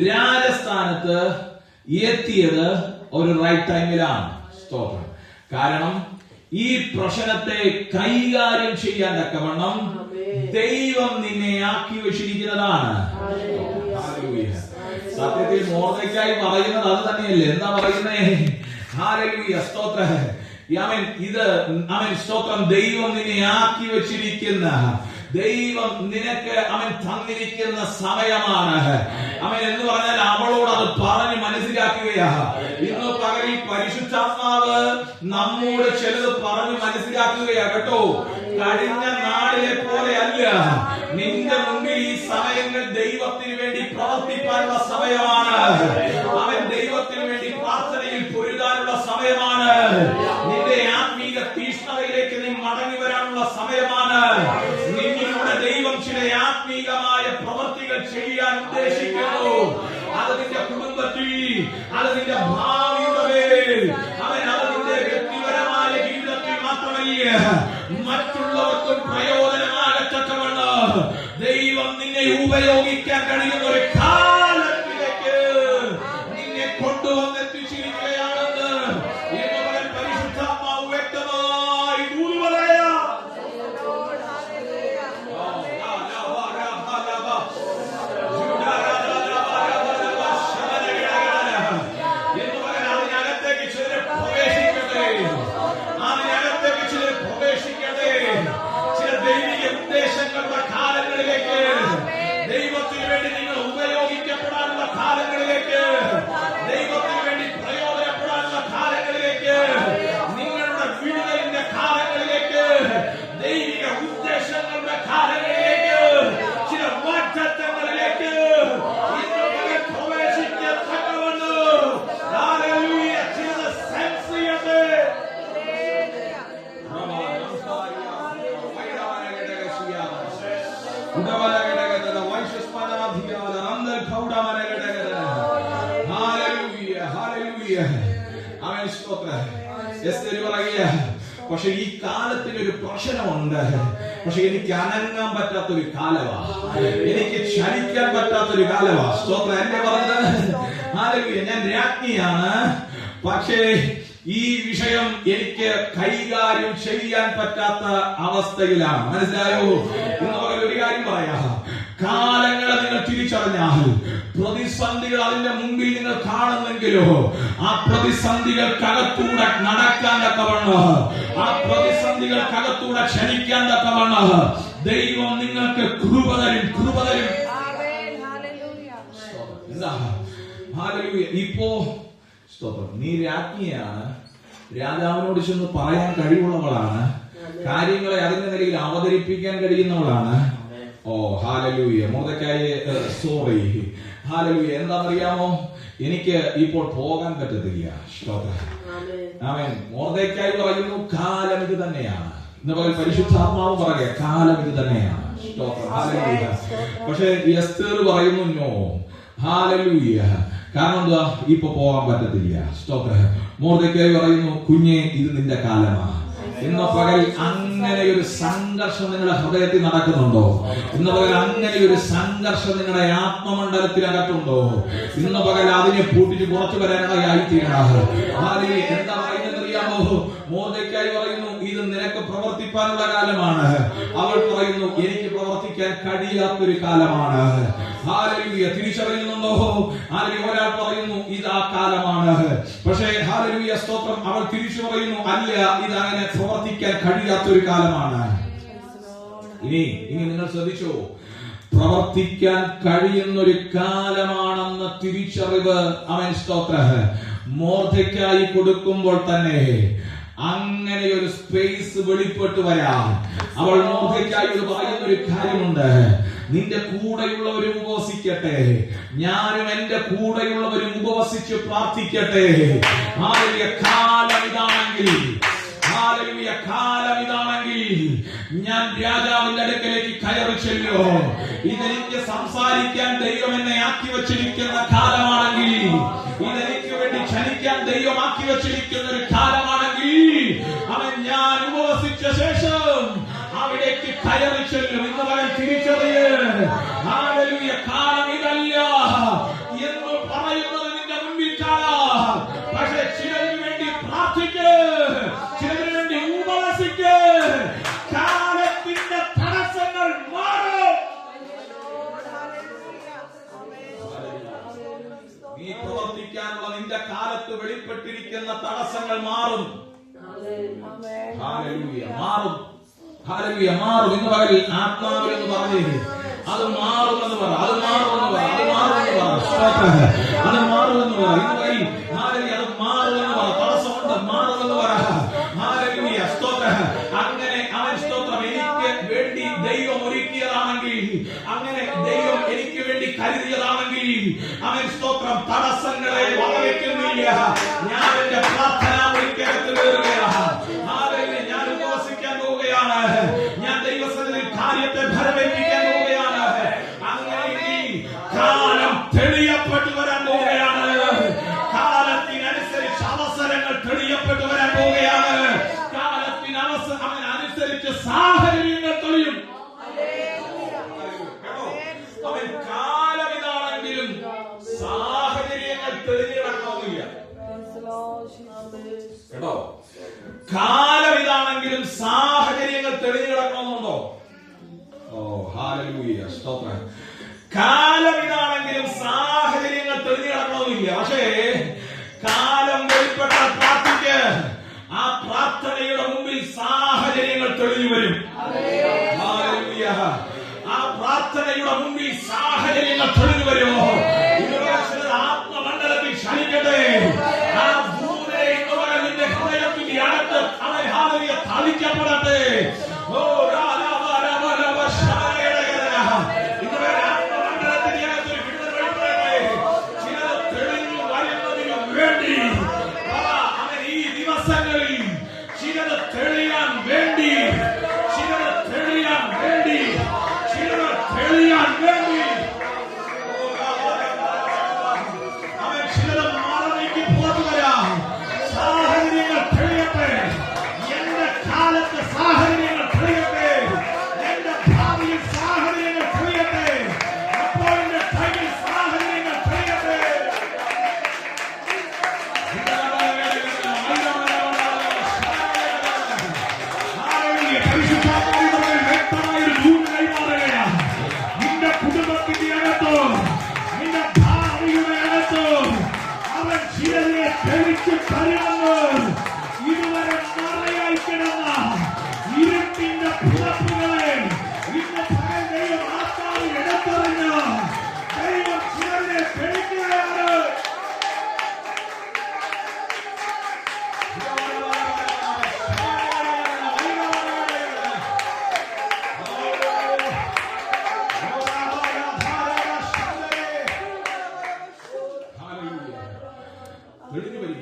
രാജസ്ഥാനത്ത് എത്തിയത് ഒരു റൈറ്റ് ടൈമിലാണ്. സ്തോത്രം. കാരണം ഈ പ്രശ്നത്തെ കൈകാര്യം ചെയ്യാൻ തക്കവണ്ണം ദൈവം നിന്നെ ആക്കി വെച്ചിരിക്കുന്നതാണ്. സത്യത്തിൽ മോർദെഖായി പറയുന്നത് അത് തന്നെയല്ലേ? എന്താ പറയുന്നേ? ഹല്ലേലൂയ. സ്തോത്രം. അവൻ സ്തോത്രം ദൈവം നിന്നെ ആക്കി വെച്ചിരിക്കുന്ന, ദൈവം നിനക്ക് അവൻ തന്നിരിക്കുന്ന സമയമാണ്. അവൻ എന്ന് പറഞ്ഞാൽ അവളോട് അത് പറഞ്ഞ് മനസ്സിലാക്കുകയാ. ഇന്ന് പകലിൽ പരിശുദ്ധാത്മാവ് നമ്മോട് ചിലത് പറഞ്ഞ് മനസ്സിലാക്കുകയാ കേട്ടോ. കഴിഞ്ഞ നാളിലെ പോലെ അല്ല. നിന്റെ മുമ്പിൽ ഈ സമയങ്ങൾ ദൈവത്തിന് വേണ്ടി പ്രവർത്തിക്കാനുള്ള സമയമാണ്. അവൻ ദൈവത്തിന് വേണ്ടി പ്രാർത്ഥനയിൽ പൊരുതാനുള്ള സമയമാണ്. നിന്റെ ആത്മീക തീഷ്ണതയിലേക്ക് നീ മടങ്ങി വരാനുള്ള സമയമാണ്. നിന്നിലൂടെ ദൈവം ചില ആത്മീകമായ പ്രവർത്തികൾ ചെയ്യാൻ ഉദ്ദേശിക്കുന്നു. അത് നിന്റെ കുടുംബത്തിൽ, അത് നിന്റെ ഭാവിയുടെ മേൽ, അത് നിന്റെ വ്യക്തിപരമായ ജീവിതത്തിൽ മാത്രമല്ല, മറ്റുള്ളവർക്കും പ്രയോജനമാകത്തക്കവണ്ണം ദൈവം നിന്നെ ഉപയോഗിക്കാൻ കഴിയുന്ന ഒരു കാലത്തിലേക്ക് നിന്നെ കൊണ്ടുവന്നെത്തിച്ചിരിക്കുകയാണെന്ന് ഇന്ന് പരിശുദ്ധാത്മാവ് വ്യക്തമായി പറയാ. ദൈവത്തിന് വേണ്ടി നിങ്ങൾ ഉപയോഗിക്കപ്പെടാനുള്ള കാലങ്ങളിലേക്ക്, ദൈവത്തിന് വേണ്ടി പ്രയോജനപ്പെടാനുള്ള കാലങ്ങളിലേക്ക്, നിങ്ങളുടെ വിടുതലിന്റെ കാലങ്ങളിലേക്ക്, ദൈവിക ഉദ്ദേശങ്ങളുടെ കാലങ്ങളിലേക്ക്, ചില വാഗ്ദത്തങ്ങളിലേക്ക് പ്രവേശിക്കാൻ തക്കവണ്ണം ഹല്ലേലൂയ ചിലത് സെൻസ് ചെയ്യട്ടെ. പക്ഷെ ഈ കാലത്തിന് ഒരു പ്രശ്നമുണ്ട്. പക്ഷെ എനിക്ക് അനങ്ങാൻ പറ്റാത്തൊരു കാലമാ, എനിക്ക് ചലിക്കാൻ പറ്റാത്തൊരു കാലമാ. സ്തോത്രം. എന്നെ പറഞ്ഞത് ഞാൻ രാജ്ഞിയാണ്, പക്ഷേ ഈ വിഷയം എനിക്ക് കൈകാര്യം ചെയ്യാൻ പറ്റാത്ത അവസ്ഥയിലാണ്. മനസ്സിലായോ? ഇന്ന് ഒരു കാര്യം പറയാ, കാലങ്ങളെ നിങ്ങൾ തിരിച്ചറിഞ്ഞാൽ പ്രതിസന്ധികൾ അതിന്റെ മുമ്പിൽ നിങ്ങൾ കാണുന്നെങ്കിലോ ആ പ്രതിസന്ധികൾക്കകത്തൂടെ നടക്കാൻ തക്കവണ്ണം, ആ പ്രതിസന്ധികൾക്കകത്തൂടെ ക്ഷണിക്കാൻ തക്കവണ്ണം ദൈവം നിങ്ങൾക്ക് കൃപ തരും, കൃപ തരും. ഇപ്പോ സ്തോത്രം, നീ രാജ്ഞിയാണ്, രാജാവിനോട് ചെന്ന് പറയാൻ കഴിവുള്ളവളാണ്. കാര്യങ്ങളെ അതിന്റെ നിലയിൽ അവതരിപ്പിക്കാൻ കഴിയുന്നവളാണ്. ഓ ഹല്ലേലൂയ. Mordecai sorry hallelujah. എന്താണെന്നറിയാമോ, എനിക്ക് ഇപ്പോൾ പോകാൻ പറ്റത്തില്ല. സ്തോത്രം. ആമേൻ. മൊർദെഖായി പറയുന്നു കാലം ഇത് തന്നെയാണ്. ഇന്ന് പകൽ പരിശുദ്ധാത്മാവ് പറയുക കാലം ഇത് തന്നെയാണ്. സ്തോത്രം. ഹല്ലേലൂയ. പക്ഷേ എസ്തേർ പറയുന്നു നോ. ഹല്ലേലൂയ. കാരണം എന്താ, ഇപ്പൊ പോകാൻ പറ്റത്തില്ല. സ്തോത്രം. മൊർദെഖായി പറയുന്നു കുഞ്ഞെ ഇത് നിന്റെ കാലമാണ്. ഇന്ന് പകൽ അങ്ങനെ ഒരു സംഘർഷം നിങ്ങളുടെ ഹൃദയത്തിൽ നടക്കുന്നുണ്ടോ? ഇന്ന് പകൽ അങ്ങനെ ഒരു സംഘർഷം നിങ്ങളുടെ ആത്മമണ്ഡലത്തിനകത്തുണ്ടോ? ഇന്ന് പകൽ അതിനെ പൂട്ടിച്ച് പുറത്തു വരാനിടയായിത്തീരണം. എന്താ പറയുന്നത് അറിയാമോ? മൊർദെഖായി പറയുന്നു ഇത് നിനക്ക് പ്രവർത്തിക്കാനുള്ള കാലമാണ്. അവൾ പറയുന്നു എനിക്ക് പ്രവർത്തിക്കാൻ കഴിയാത്തൊരു കാലമാണ്. ഹല്ലേലൂയ. തിരിച്ചറിയുന്നുണ്ടോ? ഹല്ലേലൂയ. ഒരാൾ പറയുന്നു ഇത് ആ കാലമാണ്. പക്ഷേ ഹല്ലേലൂയ സ്തോത്രം, അവൾ തിരിച്ചു പറയുന്നു അല്ല, ഇത് അങ്ങനെ പ്രവർത്തിക്കാൻ കഴിയാത്തൊരു കാലമാണ്. ഇനി നിങ്ങൾ ശ്രദ്ധിച്ചോ, പ്രവർത്തിക്കാൻ കഴിയുന്നൊരു കാലമാണെന്ന തിരിച്ചറിവ് അവൻ സ്തോത്രം മൊർദെഖായി കൊടുക്കുമ്പോൾ തന്നെ അങ്ങനെ ഒരു സ്പേസ് വെളിപ്പെട്ടു വരാൻ അവൾ മൊർദെഖായിയോട് പറയുന്ന ഒരു കാര്യമുണ്ട്. നിന്റെ കൂടെയുള്ളവരും ഉപവസിക്കട്ടെ, ഞാനും എന്റെ കൂടെയുള്ളവരും ഉപവസിച്ച് പ്രാർത്ഥിക്കട്ടെ. ഹല്ലേലൂയ. കാലം ഇതാണെങ്കിൽ ഞാൻ രാജാവിന്റെ അടുക്കലേക്ക് കയറി ചെല്ലോ. ഇതെനിക്ക് സംസാരിക്കാൻ ദൈവം എന്നെ ആക്കി വച്ചിരിക്കുന്ന കാലമാണെങ്കിൽ, ഇതെനിക്ക് വേണ്ടി ക്ഷണിക്കാൻ ദൈവം ആക്കി വച്ചിരിക്കുന്ന ഒരു കാലമാണെങ്കിൽ അവൻ ഞാൻ ഉപവസിച്ച ശേഷം അവിടേക്ക് കയറി ചെല്ലും. ഇന്ന് അവൻ തിരിച്ചറിയേ ഹല്ലേലൂയ. കാലം ഇതല്ല എന്ന് പറയുന്നത് നിന്റെ മുൻപിൽ കാണാം. പക്ഷെ ചിലതിനു വേണ്ടി പ്രാർത്ഥിക്ക്, ചിലതിനു വേണ്ടി ഉപവസിക്ക്. കാലത്തിന്റെ തടസ്സങ്ങൾ മാറും. നീ പ്രവർത്തിക്കാനുള്ള നിന്റെ കാലത്ത് വെളിപ്പെട്ടിരിക്കുന്ന തടസ്സങ്ങൾ മാറും. ഹല്ലേലൂയ. മാറും. ഹല്ലേലൂയ. മാറും. ഇന്ന് പകൽ ആത്മാവിലെന്ന് പറഞ്ഞേ അത് മാറുമെന്ന് പറ, അത് മാറുമെന്ന് പറ, അത് മാറുമെന്ന് പറ. അത് മാറുമെന്ന് പറ. ഇന്ന് പകൽ ഹല്ലേലൂയ അത് മാറുമെന്ന് പറ. തടസ്സമുണ്ട്, മാറുമെന്ന് പറ. ഹല്ലേലൂയ സ്തോത്രം. അങ്ങനെ അവൻ സ്തോത്രം എനിക്ക് വേണ്ടി ദൈവം ഒരുക്കിയതാണെങ്കിൽ, അങ്ങനെ ദൈവം എനിക്ക് വേണ്ടി കരുതിയതാണെങ്കിൽ അവൻ സ്തോത്രം തടസ്സങ്ങളെ വകവെക്കുന്നില്ല. ഞാൻ എന്റെ പ്രാർത്ഥന ഒരിക്കലത്ത് കയറുകയാണ്. ഞാൻ ഉപവസിക്കാൻ പോവുകയാണ്. ഞാൻ ദൈവസന്നിധിയിൽ കാര്യത്തെ ഫലമേൽപ്പിക്കാൻ പോവുകയാണ്. അങ്ങനെ കാലം തെളിയപ്പെട്ടു വരാൻ പോവുകയാണ്. കാലത്തിനനുസരിച്ച് അവസരങ്ങൾ തെളിയപ്പെട്ടു വരാൻ പോവുകയാണ്. കാലത്തിനനുസരിച്ച് സാഹചര്യങ്ങൾ തെളിയും. അവൻ കാലം ഇതാണെങ്കിലും സാഹചര്യങ്ങൾ തെളിഞ്ഞു കിടക്കണമെന്നില്ല. കേട്ടോ, കാലം ഇതാണെങ്കിലും സാഹചര്യങ്ങൾ തെളിഞ്ഞു കിടക്കണമെന്നുണ്ടോ? ഓ ഹല്ലേലൂയ സ്തോത്രം. കാലം ഇതാണെങ്കിലും സാഹചര്യങ്ങൾ തെളിഞ്ഞു കിടക്കണമെന്നില്ല. പക്ഷേ കാലം വെളിപ്പെട്ട പ്രാർത്ഥിക്ക്, ആ പ്രാർത്ഥനയുടെ മുമ്പിൽ സാഹചര്യങ്ങൾ തെളിഞ്ഞു വരും. ഹല്ലേലൂയ. ആ പ്രാർത്ഥനയുടെ മുമ്പിൽ സാഹചര്യങ്ങൾ തെളിഞ്ഞു വരുമോ? ആത്മമണ്ഡലത്തിൽ ക്ഷണിക്കട്ടെ. ആ ഭൂമിയെ നിന്റെ ഹൃദയത്തിന്റെ അടുത്ത് അവൻ ഹല്ലേലൂയ തളിക്കപ്പെടട്ടെ. ഓ ആത്മമണ്ഡലത്തിൽ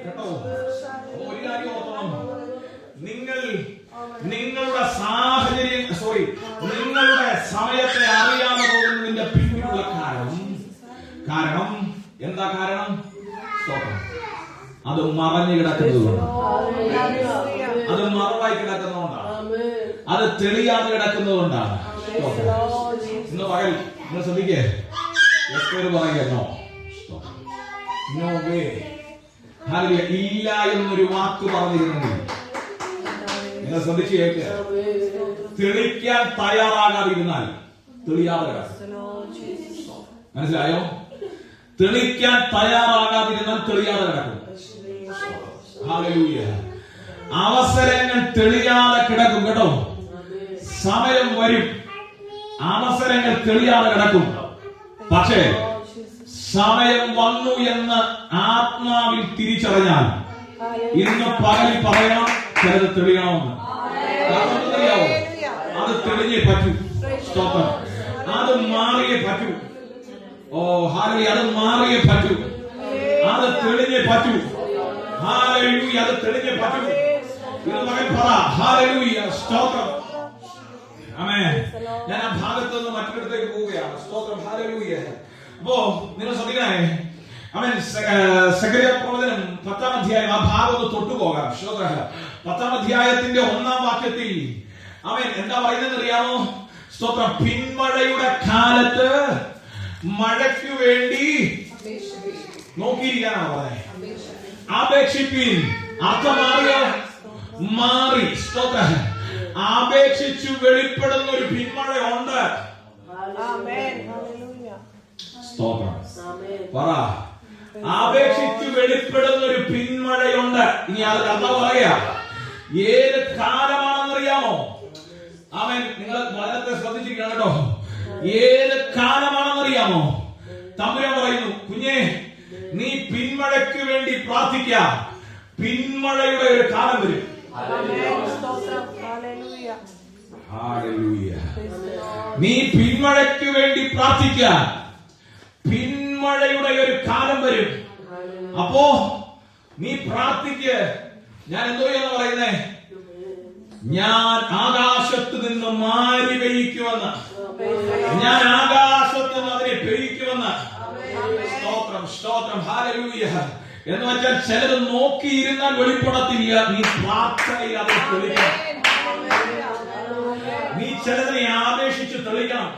കേട്ടോ. ഒരു കാര്യം ഓർക്കണം, നിങ്ങളുടെ സാഹചര്യം നിങ്ങളുടെ സമയത്തെ അറിയാതെ പോകുന്നതിന്റെ പിന്നിലുള്ള കാരണം എന്താ? കാരണം അത് മറഞ്ഞു കിടക്കുന്നതുകൊണ്ട്, അത് മറവായി കിടക്കുന്നതുകൊണ്ടാണ്, അത് തെളിയാതെ കിടക്കുന്നതുകൊണ്ടാണ്. ഇന്ന് പകൽ നിങ്ങൾ ശ്രദ്ധിക്കേ, പറയുന്നോ ഇല്ല എന്നൊരു വാക്ക് പറഞ്ഞിരുന്നെങ്കിൽ നിങ്ങൾ ശ്രദ്ധിച്ച് കേൾക്കുക. തെളിക്കാൻ തയ്യാറാകാതിരുന്നാൽ തെളിയാതെ കിടക്കും. മനസ്സിലായോ? തെളിക്കാൻ തയ്യാറാകാതിരുന്നാൽ തെളിയാതെ കിടക്കും. ഹല്ലേലൂയ. അവസരങ്ങൾ തെളിയാതെ കിടക്കും കേട്ടോ. സമയം വരും, അവസരങ്ങൾ തെളിയാതെ കിടക്കും. പക്ഷേ സമയം വന്നു എന്ന് ആത്മാവിൽ തിരിച്ചറിഞ്ഞാൽ ഇന്ന് പകലിൽ പറയണം, ചിലത് തെളിയണമെന്ന്. അത് തെളിഞ്ഞേ പറ്റൂ. സ്തോത്രം. അത് മാറിയേ പറ്റൂ. ഓ ഹല്ലേലൂയ. അത് മാറിയേ പറ്റൂ. അത് തെളിഞ്ഞേ പറ്റൂ. ഹല്ലേലൂയ. അത് തെളിഞ്ഞേ പറ്റൂ. ഇന്ന് മകൻ പറ ഹല്ലേലൂയ. സ്തോത്രം. ആമേൻ. ഞാൻ ആ ഭാഗത്ത് നിന്ന് മറ്റൊരിടത്തേക്ക് പോവുകയാണ്. സ്തോത്രം. ഹല്ലേലൂയ. അപ്പോ നിങ്ങൾ ശ്രദ്ധിക്കണേ. അവൻ സഖറിയ പ്രവചനം 10-ാം അധ്യായം ആ ഭാഗം ഒന്ന് തൊട്ടുപോകാം. 10-ാം അധ്യായത്തിന്റെ 1-ാം വാക്യത്തിൽ അവൻ എന്താ പറയുന്നത് അറിയാമോ? സ്തോത്രം. പിന്മഴയുടെ കാലത്ത് മഴയ്ക്ക് വേണ്ടി നോക്കിയിരിക്കാനാണ് പറയുന്നത്. അപേക്ഷിപ്പിൻ. അർത്ഥം മാറിയോ? മാറി. സ്തോത്രം. അപേക്ഷിച്ചു വെളിപ്പെടുന്ന ഒരു പിന്മഴയുണ്ട്. സ്തോത്രം. പറ. അപേക്ഷിച്ചു വെളിപ്പെടുന്ന ഒരു പിന്മഴയുണ്ട്. ഇനി അത് കഥ പറയാ. ഏത് കാലമാണെന്നറിയാമോ? അവൻ നിങ്ങൾ വളരെ ശ്രദ്ധിച്ചിരിക്കണം കേട്ടോ. ഏത് കാലമാണെന്നറിയാമോ? തമ്പുരാൻ പറയുന്നു, കുഞ്ഞേ നീ പിന്മഴയ്ക്ക് വേണ്ടി പ്രാർത്ഥിക്ക. പിന്മഴയുടെ ഒരു കാലം വരും. നീ പിന്മഴയ്ക്ക് വേണ്ടി പ്രാർത്ഥിക്ക. പിന്മഴയുടെ ഒരു കാലം വരും. അപ്പോ നീ പ്രാർത്ഥിക്ക്. ഞാൻ എന്തോന്ന് പറയുന്നേ? ഞാൻ ആകാശത്ത് നിന്ന് മാരി പെയ്യിക്കുമെന്ന്. ഞാൻ ആകാശത്ത് നിന്ന് അതിനെ പെയ്യിക്കുമെന്ന്. സ്തോത്രം. സ്തോത്രം. ഹല്ലേലൂയ. എന്ന് വെച്ചാൽ ചിലത് നോക്കിയിരുന്നാൽ വെളിപ്പെടത്തില്ല. നീ പ്രാർത്ഥനയിൽ അത് തെളിക്കണം. നീ ചിലതിനെ ആപേക്ഷിച്ച് തെളിക്കണം.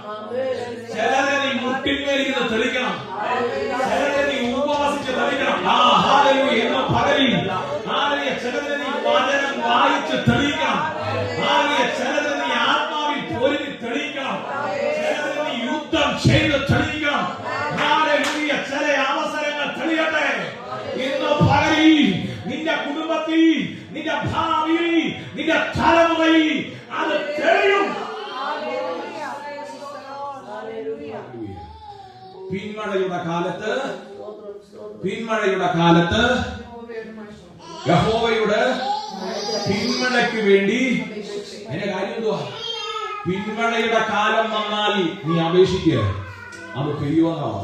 ചിലതിനെ നീ മുട്ടിന്മേലിരുന്ന് തെളിക്കണം. ചിലതിനെ നീ ഉപവസിച്ച് തെളിക്കണം. ഹല്ലേലൂയ. എന്ന പകലിൽ ചിലതിനെ നീ വചനം വായിച്ച് തെളിയിക്കണം. ചിലതിനെ നീ ആത്മാവിൽ പൊരുതി തെളിയിക്കണം. ചിലതിനെ നീ യുദ്ധം ചെയ്ത് തെളിയിക്കണം. ഹല്ലേലൂയ. ചില അവസരങ്ങൾ തെളിയട്ടെ. ഇന്ന് പകലിൽ നിന്റെ കുടുംബത്തിൽ, നിന്റെ ഭാവിയിൽ, നിന്റെ തലമുറയിൽ അത് തെളിയും. പിന്മഴയുടെ കാലത്ത് യഹോവയുടെ പിന്മഴയ്ക്ക് വേണ്ടി അതിന്റെ കാര്യം എന്തുവാ? പിന്മഴയുടെ കാലം വന്നാൽ നീ അപേക്ഷിക്കുക, അത് പെയ്യുമെന്നാണ്.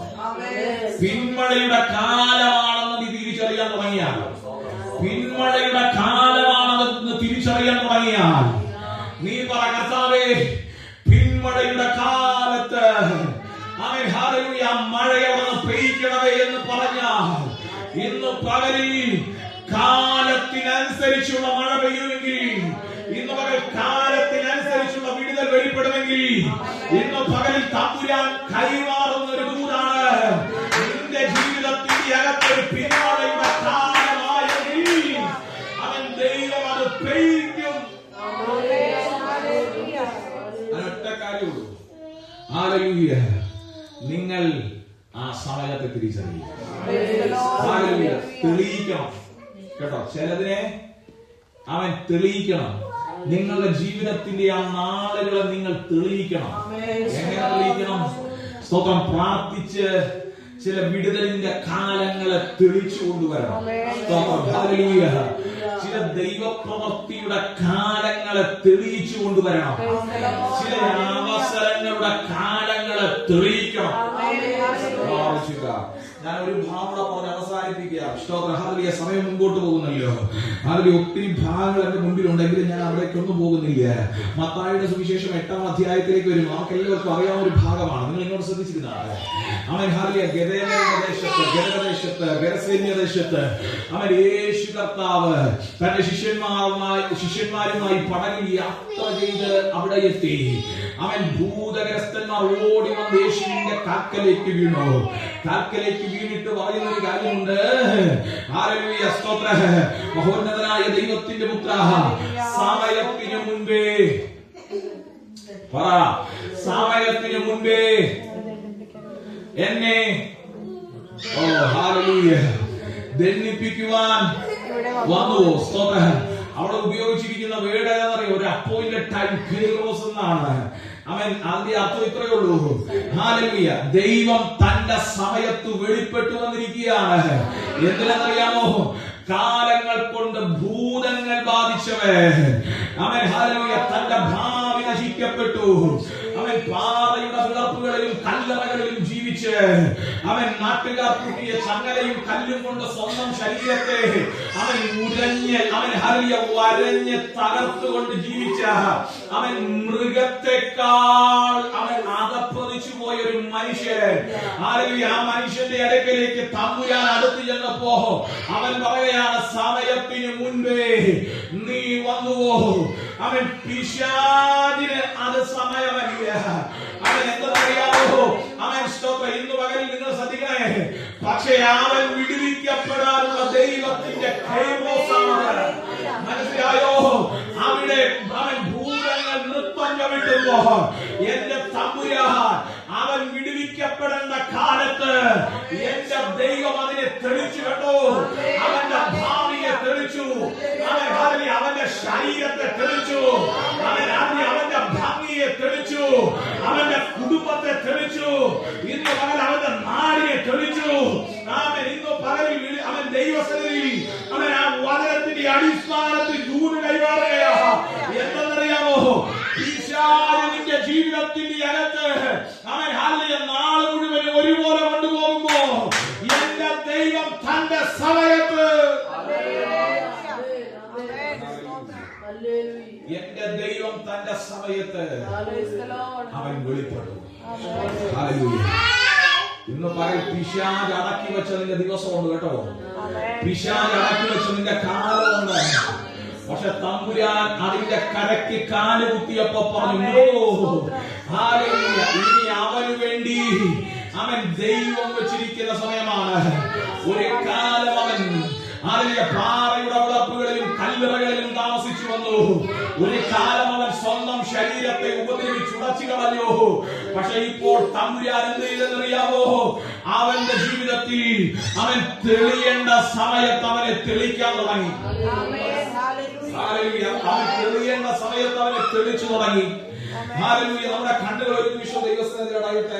പിന്മഴയുടെ കാലമാണെന്ന് നീ തിരിച്ചറിയാൻ തുടങ്ങിയാൽ, പിന്മഴയുടെ കാലമാണെന്ന് തിരിച്ചറിയാൻ തുടങ്ങിയാൽ നീ പറ, കർത്താവേ പിന്മഴയുടെ കാലത്ത് അവൻ ഹല്ലേലൂയ മഴയവന്ന് പെയ്യിക്കണമേ എന്ന് പറഞ്ഞാൽ ഇന്ന് പകലിൽ കാലത്തിനനുസരിച്ചുള്ള മഴ പെയ്യുമെങ്കിൽ, ഇന്ന് പകൽ കാലത്തിനനുസരിച്ചുള്ള വിടുതൽ വെളിപ്പെടുമെങ്കിൽ, ഇന്ന് പകലിൽ തമ്പുരാൻ കൈമാറുന്ന ഒരു ദൂതാണ്. നിന്റെ ജീവിതത്തിന്റെ അകത്തൊരു പിന്മഴയുടെ കാലമായെങ്കിൽ അവൻ ദൈവം അത് പെയ്യിക്കും. ഒറ്റ കാര്യമുള്ളൂ. ഹല്ലേലൂയ. നിങ്ങൾ ആ സമയത്തെ തിരിച്ചറിയുക. തെളിയിക്കണം കേട്ടോ. ചിലതിനെ അവൻ തെളിയിക്കണം. നിങ്ങളുടെ ജീവിതത്തിന്റെ ആ നാളുകളെ നിങ്ങൾ തെളിയിക്കണം. എങ്ങനെ തെളിയിക്കണം? സ്തോത്രം. പ്രാർത്ഥിച്ച് ചില വിടുതലിന്റെ കാലങ്ങളെ തെളിച്ചു കൊണ്ടുവരണം. ഹല്ലേലൂയ. ചില ദൈവപ്രവൃത്തിയുടെ കാലങ്ങളെ തെളിയിച്ചു കൊണ്ടുവരണം. ചില അവസരങ്ങളുടെ കാലങ്ങളെ തെളിയിക്കണം. ഞാൻ ഒരു ഭാവന പറഞ്ഞ് അവസാനിപ്പിക്കുക. സ്തോത്രം. ഹല്ലേലൂയ. സമയം മുൻപോട്ട് പോകുന്നല്ലോ. അതിൽ ഒത്തിരി ഭാഗങ്ങൾ എന്റെ മുമ്പിലുണ്ടെങ്കിലും ഞാൻ അവിടേക്കൊന്നും പോകുന്നില്ല. മത്തായിയുടെ സുവിശേഷം 8-ാം അധ്യായത്തിലേക്ക് വരും. നമുക്ക് എല്ലാവർക്കും അറിയാവുന്ന ഒരു ഭാഗമാണ്. നിങ്ങൾ ഇങ്ങോട്ട് ശ്രദ്ധിച്ചിരുന്നാണ്. അവൻ ഹല്ലേലൂയ ഗെരസേന്യദേശത്ത് അവൻ യേശു കർത്താവ് തന്റെ ശിഷ്യന്മാരുമായി പടകിൽ യാത്ര ചെയ്ത് അവിടെ എത്തി. അവൻ ഭൂതഗ്രസ്തന്മാർ ഓടി വന്ന് യേശുവിന്റെ കാൽക്കലേക്ക് വീണു. കാൽക്കലേക്ക് വീണിട്ട് പറയുന്ന ഒരു കാര്യമുണ്ട്. ഹല്ലേലൂയ. സ്തോത്രം. മഹോന്നതനായ ദൈവത്തിന്റെ പുത്ര, സമയത്തിന് മുൻപേ സമയത്തിന് മുൻപേ എന്നെ ദണ്ഡിപ്പിക്കുവാൻ വന്നു. സ്തോത്രം. അവിടെ ഉപയോഗിച്ചിരിക്കുന്ന വേർഡ് ഏതാണെന്നറിയോ? ഒരു അപ്പോയിന്റഡ് ടൈം, കൈറോസ് എന്നാണ്. അവൻ അതിന്റെ അർത്ഥം ഇത്രയേ ഉള്ളൂ. ഹല്ലേലൂയ. ദൈവം തന്റെ സമയത്ത് വെളിപ്പെട്ടു വന്നിരിക്കുകയാണ്. എന്തിനാണെന്നറിയാമോ? കാലങ്ങൾ കൊണ്ട് ഭൂതങ്ങൾ ബാധിച്ചവൻ അവൻ ഹല്ലേലൂയ തന്റെ ഭാവി നശിക്കപ്പെട്ടു. അവൻ പാറയുടെ വിളർപ്പുകളിലും കല്ലറകളിലും ജീവിച്ച് അവൻ നാട്ടുകാർ കൂട്ടിയ ചങ്ങലയും കല്ലും കൊണ്ട് സ്വന്തം ശരീരത്തെ അവൻ വരഞ്ഞ് തകർത്തുകൊണ്ട് ജീവിച്ച അവൻ മൃഗത്തെക്കാൾ അവൻ അകപ്പതിച്ചു പോയ ഒരു മനുഷ്യൻ. ആ മനുഷ്യന്റെ അടുക്കലേക്ക് തമ്പുരാൻ അടുത്ത് ചെന്നപ്പോ അവൻ പറയുകയാണ്, സമയത്തിന് മുൻപേ നീ വന്നുവോ? അവൻ പിശാചിന് അത് സമയമല്ല. അവൻ എന്തെന്നറിയാമോ? അവൻ സ്തോത്രം. ഇന്ന് പകലിൽ നിങ്ങൾ ശ്രദ്ധിക്കണേ. പക്ഷെ അവൻ വിടുവിക്കപ്പെടാനുള്ള ദൈവത്തിന്റെ കൈമോസാണ്. മനസ്സിലായോ? അവിടെ അവൻ ഭൂതങ്ങൾ നൃത്തം ചവിട്ടുമ്പോ എന്റെ തമ്പുരാൻ അവൻ വിടുവിക്കപ്പെടേണ്ട കാലത്ത് എന്റെ ദൈവം അതിനെ തെളിച്ചു കേട്ടോ. അവന്റെ ഭാവിയെ തെളിച്ചു. അവന്റെ ശരീരത്തെ തെളിച്ചു. അവന്റെ ഭംഗിയെ തെളിച്ചു. അവന്റെ കുടുംബത്തെ തെളിച്ചു. ഇന്ന് പകൽ അവന്റെ നാടിനെ തെളിച്ചു. ഇന്ന് പകലിൽ അവൻ ദൈവസന്നിധിയിൽ അവൻ ആ വചനത്തിന്റെ അടിസ്ഥാനത്തിൽ ദൂത് കൈമാറുകയാ. എന്തെന്നറിയാമോ? പിശാചിന്റെ ജീവിതത്തിന്റെ അകത്ത് അവൻ നാള് മുഴുവൻ ഒരുപോലെ കൊണ്ടുപോകുമ്പോ എന്റെ ദൈവം തന്റെ സമയത്ത് എന്റെ ദൈവം തന്റെ സമയത്ത് അവൻ വെളിപ്പെട്ടു. ഇന്ന് പകൽ പിശാച് അടക്കി വെച്ചതിന്റെ ദിവസമുണ്ട് കേട്ടോ. പിശാച് അടക്കി വെച്ചതിന്റെ കാലമുണ്ട്. പക്ഷെ തമ്പുരാൻ അതിന്റെ കരയ്ക്ക് കാല് കുത്തിയപ്പോ പറഞ്ഞു, ഇനി അവന് വേണ്ടി അവൻ ദൈവം വെച്ചിരിക്കുന്ന സമയമാണ്. ഒരു കാലം അവൻ പാറയുടെ വിളപ്പുകളിലും കല്ലറകളിലും താമസിച്ചു വന്നു. ഒരു കാലം അവൻ സ്വന്തം ശരീരത്തെ ഉപദ്രവിച്ചുടച്ചു കളഞ്ഞു. പക്ഷെ ഇപ്പോൾ തമ്പുരാൻ എന്ത് ചെയ്തെന്നറിയാമോ? അവന്റെ ജീവിതത്തിൽ അവൻ തെളിയേണ്ട സമയത്ത് അവനെ തെളിക്കാൻ തുടങ്ങി. അവൻ തെളിയേണ്ട സമയത്ത് അവനെ തെളിച്ചു തുടങ്ങി. നമ്മുടെ കണ്ണുകൾ ഒരു നിമിഷം ദൈവസ്ഥയിലായിട്ട്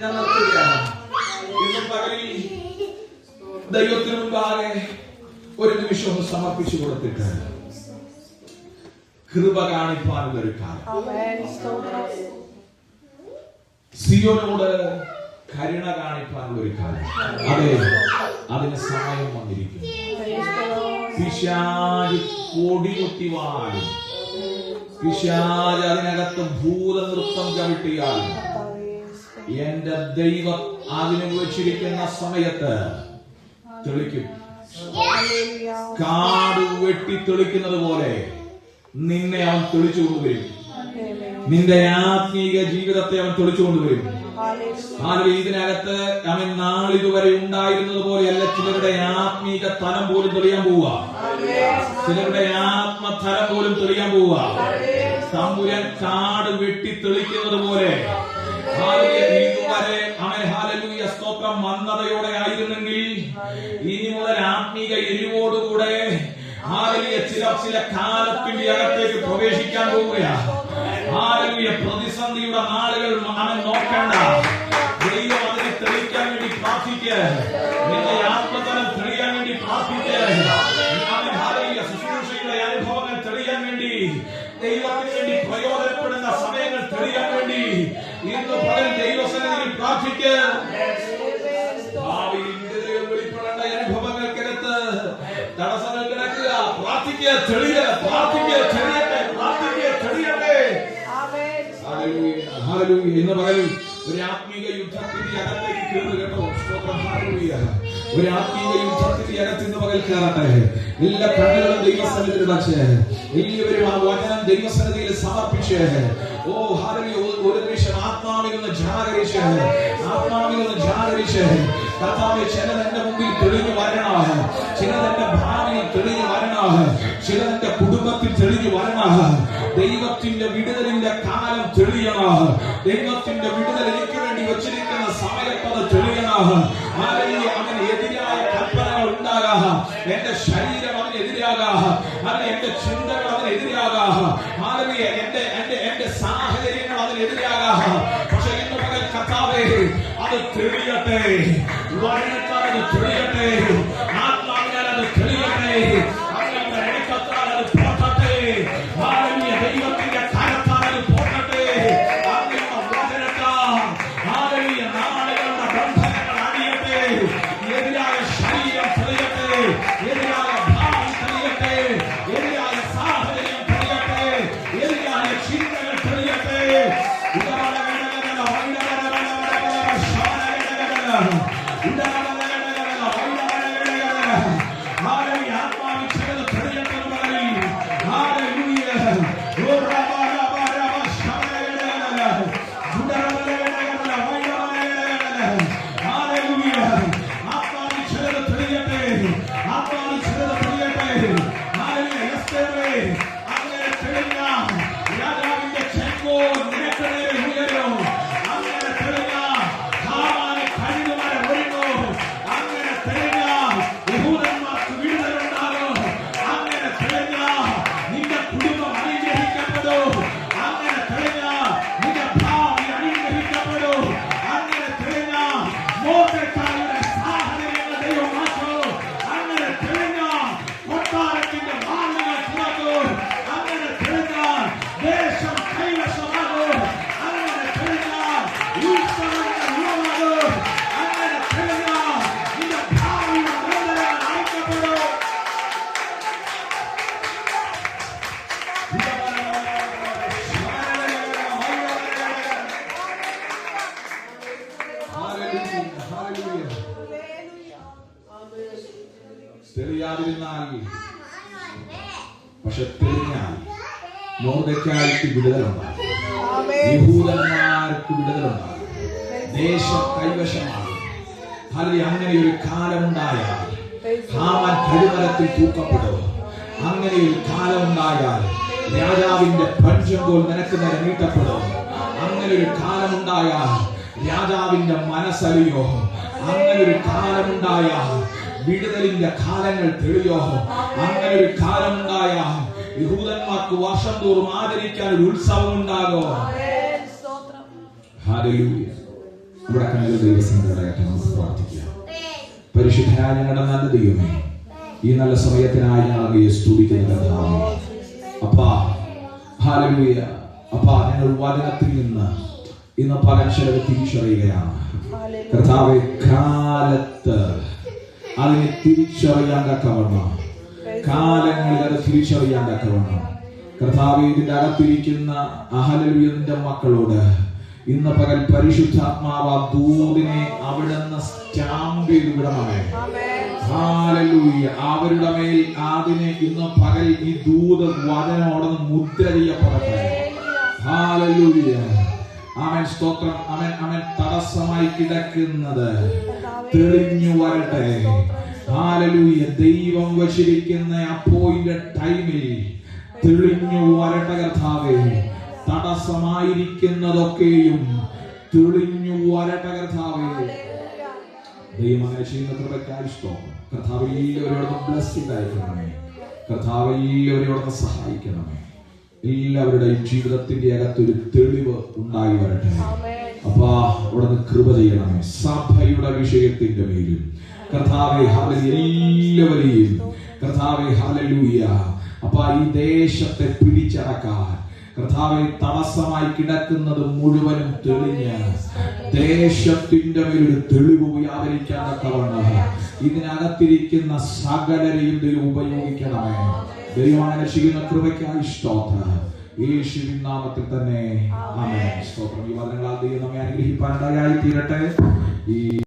ഞാൻ നിർത്തുകയാണ്. ഇന്നും പകലിൽ ദൈവത്തിന് മുമ്പാകെ ഒരു നിമിഷം ഒന്ന് സമർപ്പിച്ചു കൊടുത്തിട്ട് കൃപ കാണിപ്പാനുള്ള ഒരു കാലം. സിയോനോട് കരുണ കാണിപ്പാനുള്ള ഒരു കാലം. അതെ, അതിന് സമയം വന്നിരിക്കുന്നു. പിശാച് കൊടികുത്തി വാഴും. പിശാച് അതിനകത്ത് ഭൂതനൃത്തം ചവിട്ടിയാലും എന്റെ ദൈവം അതിന് വെച്ചിരിക്കുന്ന സമയത്ത് തെളിക്കും. കാട് വെട്ടി തെളിക്കുന്നത് പോലെ നിന്നെ അവൻ തെളിച്ചു കൊണ്ടുവരും. നിന്റെ ആത്മീക ജീവിതത്തെ അവൻ തെളിച്ചു കൊണ്ടുവരും. ഇതിനകത്ത് അവൻ നാളിതുവരെ ഉണ്ടായിരുന്നത് പോലെയല്ല ചിലരുടെ ആത്മീക തലം പോലും തെളിയാൻ പോവുക. ചിലരുടെ ആത്മതലം പോലും തെളിയാൻ പോവുക. തമ്പുരാൻ കാട് വെട്ടി തെളിക്കുന്നത് പോലെ ഇതുവരെ അവൻ ഹല്ലേലൂയ സ്തോത്രം മന്ദതയോടെ ആയിരുന്നെങ്കിൽ ഇനി മുതൽ ആത്മീക എരിവോടുകൂടെ ചില കാലത്തിന്റെ അകത്തേക്ക് പ്രവേശിക്കാൻ പോവുകയാണ്. പ്രതിസന്ധിയുടെ നാളുകൾ അവൻ നോക്കണ്ട. ദൈവം അതിനെ തെളിയിക്കാൻ വേണ്ടി പ്രാർത്ഥിക്കുക. നിന്റെ ആത്മതലം തെളിയാൻ വേണ്ടി പ്രാർത്ഥിക്കുക. ശുശ്രൂഷയുടെ അനുഭവങ്ങൾ തെളിയാൻ വേണ്ടി, ദൈവത്തിന് വേണ്ടി പ്രയോജനപ്പെടുന്ന സമയങ്ങൾ തെളിയാൻ വേണ്ടി ഇന്ന് പകൽ ദൈവസന്നിധിയിൽ പ്രാർത്ഥിക്കുക. തടസ്സങ്ങൾ കിടക്കുക. പ്രാർത്ഥിക്കുക, തെളിയ, പ്രാർത്ഥിക്കുക, തെളിയട്ടെ, പ്രാർത്ഥിക്കുക, തെളിയട്ടെ. ഹല്ലേലൂയ. ഇന്ന് പകൽ ഒരു ആത്മീക യുദ്ധത്തിന്റെ അകത്തേക്ക് കയറി കേട്ടോ. സ്തോത്രം. ഹല്ലേലൂയ. ഒരു ആത്മീക യുദ്ധത്തിന്റെ അകത്ത് ഇന്ന് പകൽ കയറട്ടെ. എല്ലാ കണ്ണുകളും ദൈവസന്നിധിയിൽ അടച്ച് എല്ലാവരും ആ വചനം ദൈവസന്നിധിയിൽ സമർപ്പിച്ച് ഓ ഹല്ലേലൂയ ഒരു നിമിഷം ആത്മാവിൽ നിന്ന് ജാഗരിച്ച് കർത്താവേ, ചിലത് എന്റെ മുമ്പിൽ തെളിഞ്ഞു വരണം, ചിലത് എന്റെ ഭാവിയിൽ തെളിഞ്ഞു വരണം, ചിലത് എന്റെ കുടുംബത്തിൽ തെളിഞ്ഞു വരണം. ദൈവത്തിന്റെ വിടുതലിന്റെ കാലം തെളിയണം. ദൈവത്തിന്റെ വിടുതൽ എനിക്ക് വേണ്ടി വെച്ചിരിക്കുന്ന സമയത്ത് അത് തെളിയണം. അവന് എതിരായ കൽപ്പനകൾ ഉണ്ടാകാം, എന്റെ ശരീരം അതിനെതിരാകാം, എന്റെ ചിന്തകൾ അതിനെതിരാകാം, എന്റെ സാഹചര്യങ്ങൾ അതിനെതിരാകാം. പക്ഷെ ഇന്ന് പകൽ കർത്താവേ അത് തെളിയട്ടെ, വചനത്താൽ അത് തെളിയട്ടെ, ആത്മാവിനാൽ അത് തെളിയട്ടെ, അങ്ങയുടെ രക്തത്താൽ അത് പോട്ടട്ടെ. ഹല്ലേലൂയ. ദൈവത്തിന്റെ കരത്താൽ അത് പോട്ടട്ടെ. അങ്ങയുടെ വചനത്താൽ ഹല്ലേലൂയ നാളുകളുടെ ബന്ധനങ്ങൾ അടിയട്ടെ. എതിരായ ശരീരം തെളിയട്ടെ, എതിരായ ഭാവം തെളിയട്ടെ, എതിരായ സാഹചര്യം തെളിയട്ടെ, എതിരായ ചിന്തകൾ തെളിയട്ടെ. തെളിയാതിരുന്നാൽ പക്ഷെ തെളിഞ്ഞാൽ മൊർദെഖായിക്ക് വിടുതലുണ്ടാകും, യഹൂദന്മാർക്ക് വിടുതലുണ്ടാകും, ദേശം കൈവശമാകും. അങ്ങനെ ഒരു കാലമുണ്ടായാൽ ഹാമാൻ കഴുമരത്തിൽ തൂക്കപ്പെടും. അങ്ങനെ ഒരു കാലമുണ്ടായാൽ രാജാവിന്റെ പഞ്ചങ്കോൽ നിനക്ക് നേരെ നീട്ടപ്പെടും. അങ്ങനെ ഒരു കാലമുണ്ടായാൽ രാജാവിന്റെ മനസ്സറിയോ. അങ്ങനെ ഒരു കാലമുണ്ടായാൽ വിടുതലിന്റെ കാലങ്ങൾ തെളിയോ. അങ്ങനെ ഒരു കാലമുണ്ടായാൽ യഹൂദന്മാർക്ക് വർഷം തോറും ആദരിക്കാൻ ഒരു ഉത്സവം ഉണ്ടാകോ. ഹല്ലേലൂയ. നമ്മുടെ കണ്ണുകൾ ദൈവസന്നിധിയിലായിട്ട് നമുക്ക് പ്രാർത്ഥിക്കാം. പരിശുദ്ധനായ ഞങ്ങളുടെ നല്ല ദൈവമേ, ഈ നല്ല സമയത്തിനായി ഞങ്ങൾ അങ്ങയെ സ്തുതിക്കുന്നു കർത്താവേ. അപ്പാ ഹല്ലേലൂയ. അപ്പാ ഞങ്ങൾ വചനത്തിൽ നിന്ന് ഇന്ന് പല ചിലവ് തിരിച്ചറിയുകയാണ് കർത്താവേ. കാലത്ത് അതിനെ തിരിച്ചറിയാൻ തക്കവണ്ണം, കാലങ്ങളിൽ അത് തിരിച്ചറിയാൻ തക്കവണ്ണം കർത്താവേ, ഇതിന്റെ അകത്തിരിക്കുന്ന ഹല്ലേലൂയന്റെ മക്കളോട് ഇന്ന് പകൽ പരിശുദ്ധാത്മാവ് ദൂതിനെ അവിടുന്ന് സ്റ്റാമ്പ് ചെയ്ത് വിടണമേ. ഹല്ലേലൂയ. അവരുടെ മേൽ അതിനെ ഇന്ന് പകൽ ഈ ദൂത് വചനോടൊന്ന് മുദ്ര ചെയ്യപ്പെടട്ടെ. ഹല്ലേലൂയ. ആമേൻ. സ്തോത്രം. ആമേൻ. ആമേൻ. തടസ്സമായി കിടക്കുന്നത് തെളിഞ്ഞു വരട്ടെ. ഹല്ലേലൂയ. ദൈവം വച്ചിരിക്കുന്ന അപ്പോയിന്റഡ് ടൈമിൽ തെളിഞ്ഞു വരട്ടെ കർത്താവേ. തടസ്സമായിരിക്കുന്നതൊക്കെയും തെളിഞ്ഞു വരട്ടെ കർത്താവേ. ദൈവം അങ്ങനെ ചെയ്യുന്ന കൃപയ്ക്കായി സ്തോത്രം. കർത്താവ് എല്ലാവരോടും ബ്ലെസ്സിംഗ് അയക്കണമേ. കർത്താവ് എല്ലാവരോടും സഹായിക്കണമേ. എല്ലാവരുടെയും ജീവിതത്തിന്റെ അകത്തൊരു തെളിവ് ഉണ്ടായി വരട്ടെ. അപ്പാ അവിടുന്ന് കൃപ ചെയ്യണമേ. സഭയുടെ വിഷയത്തിന്റെ മേലും കർത്താവേ എല്ലാവരെയും കർത്താവേ ഹല്ലേലൂയ. അപ്പാ ഈ ദേശത്തെ പിടിച്ചടക്കാൻ കർത്താവെ തടസ്സമായി കിടക്കുന്നത് മുഴുവനും തെളിഞ്ഞ് ദേശത്തിന്റെ മേലൊരു തെളിവ് വ്യാപരിക്കാൻ തക്കവണ്ണം ഇതിനകത്തിരിക്കുന്ന സകലരെയും ദൈവം ഉപയോഗിക്കണമേ. ദൈവം അങ്ങനെ ചെയ്യുന്ന കൃപയ്ക്കായി സ്തോത്രം. യേശുവിൻ നാമത്തിൽ തന്നെ ആമേൻ. സ്തോത്രം. ഈ വചനങ്ങളാൽ ദൈവം നമ്മെ അനുഗ്രഹിപ്പാനിടയായി തീരട്ടെ. ഈ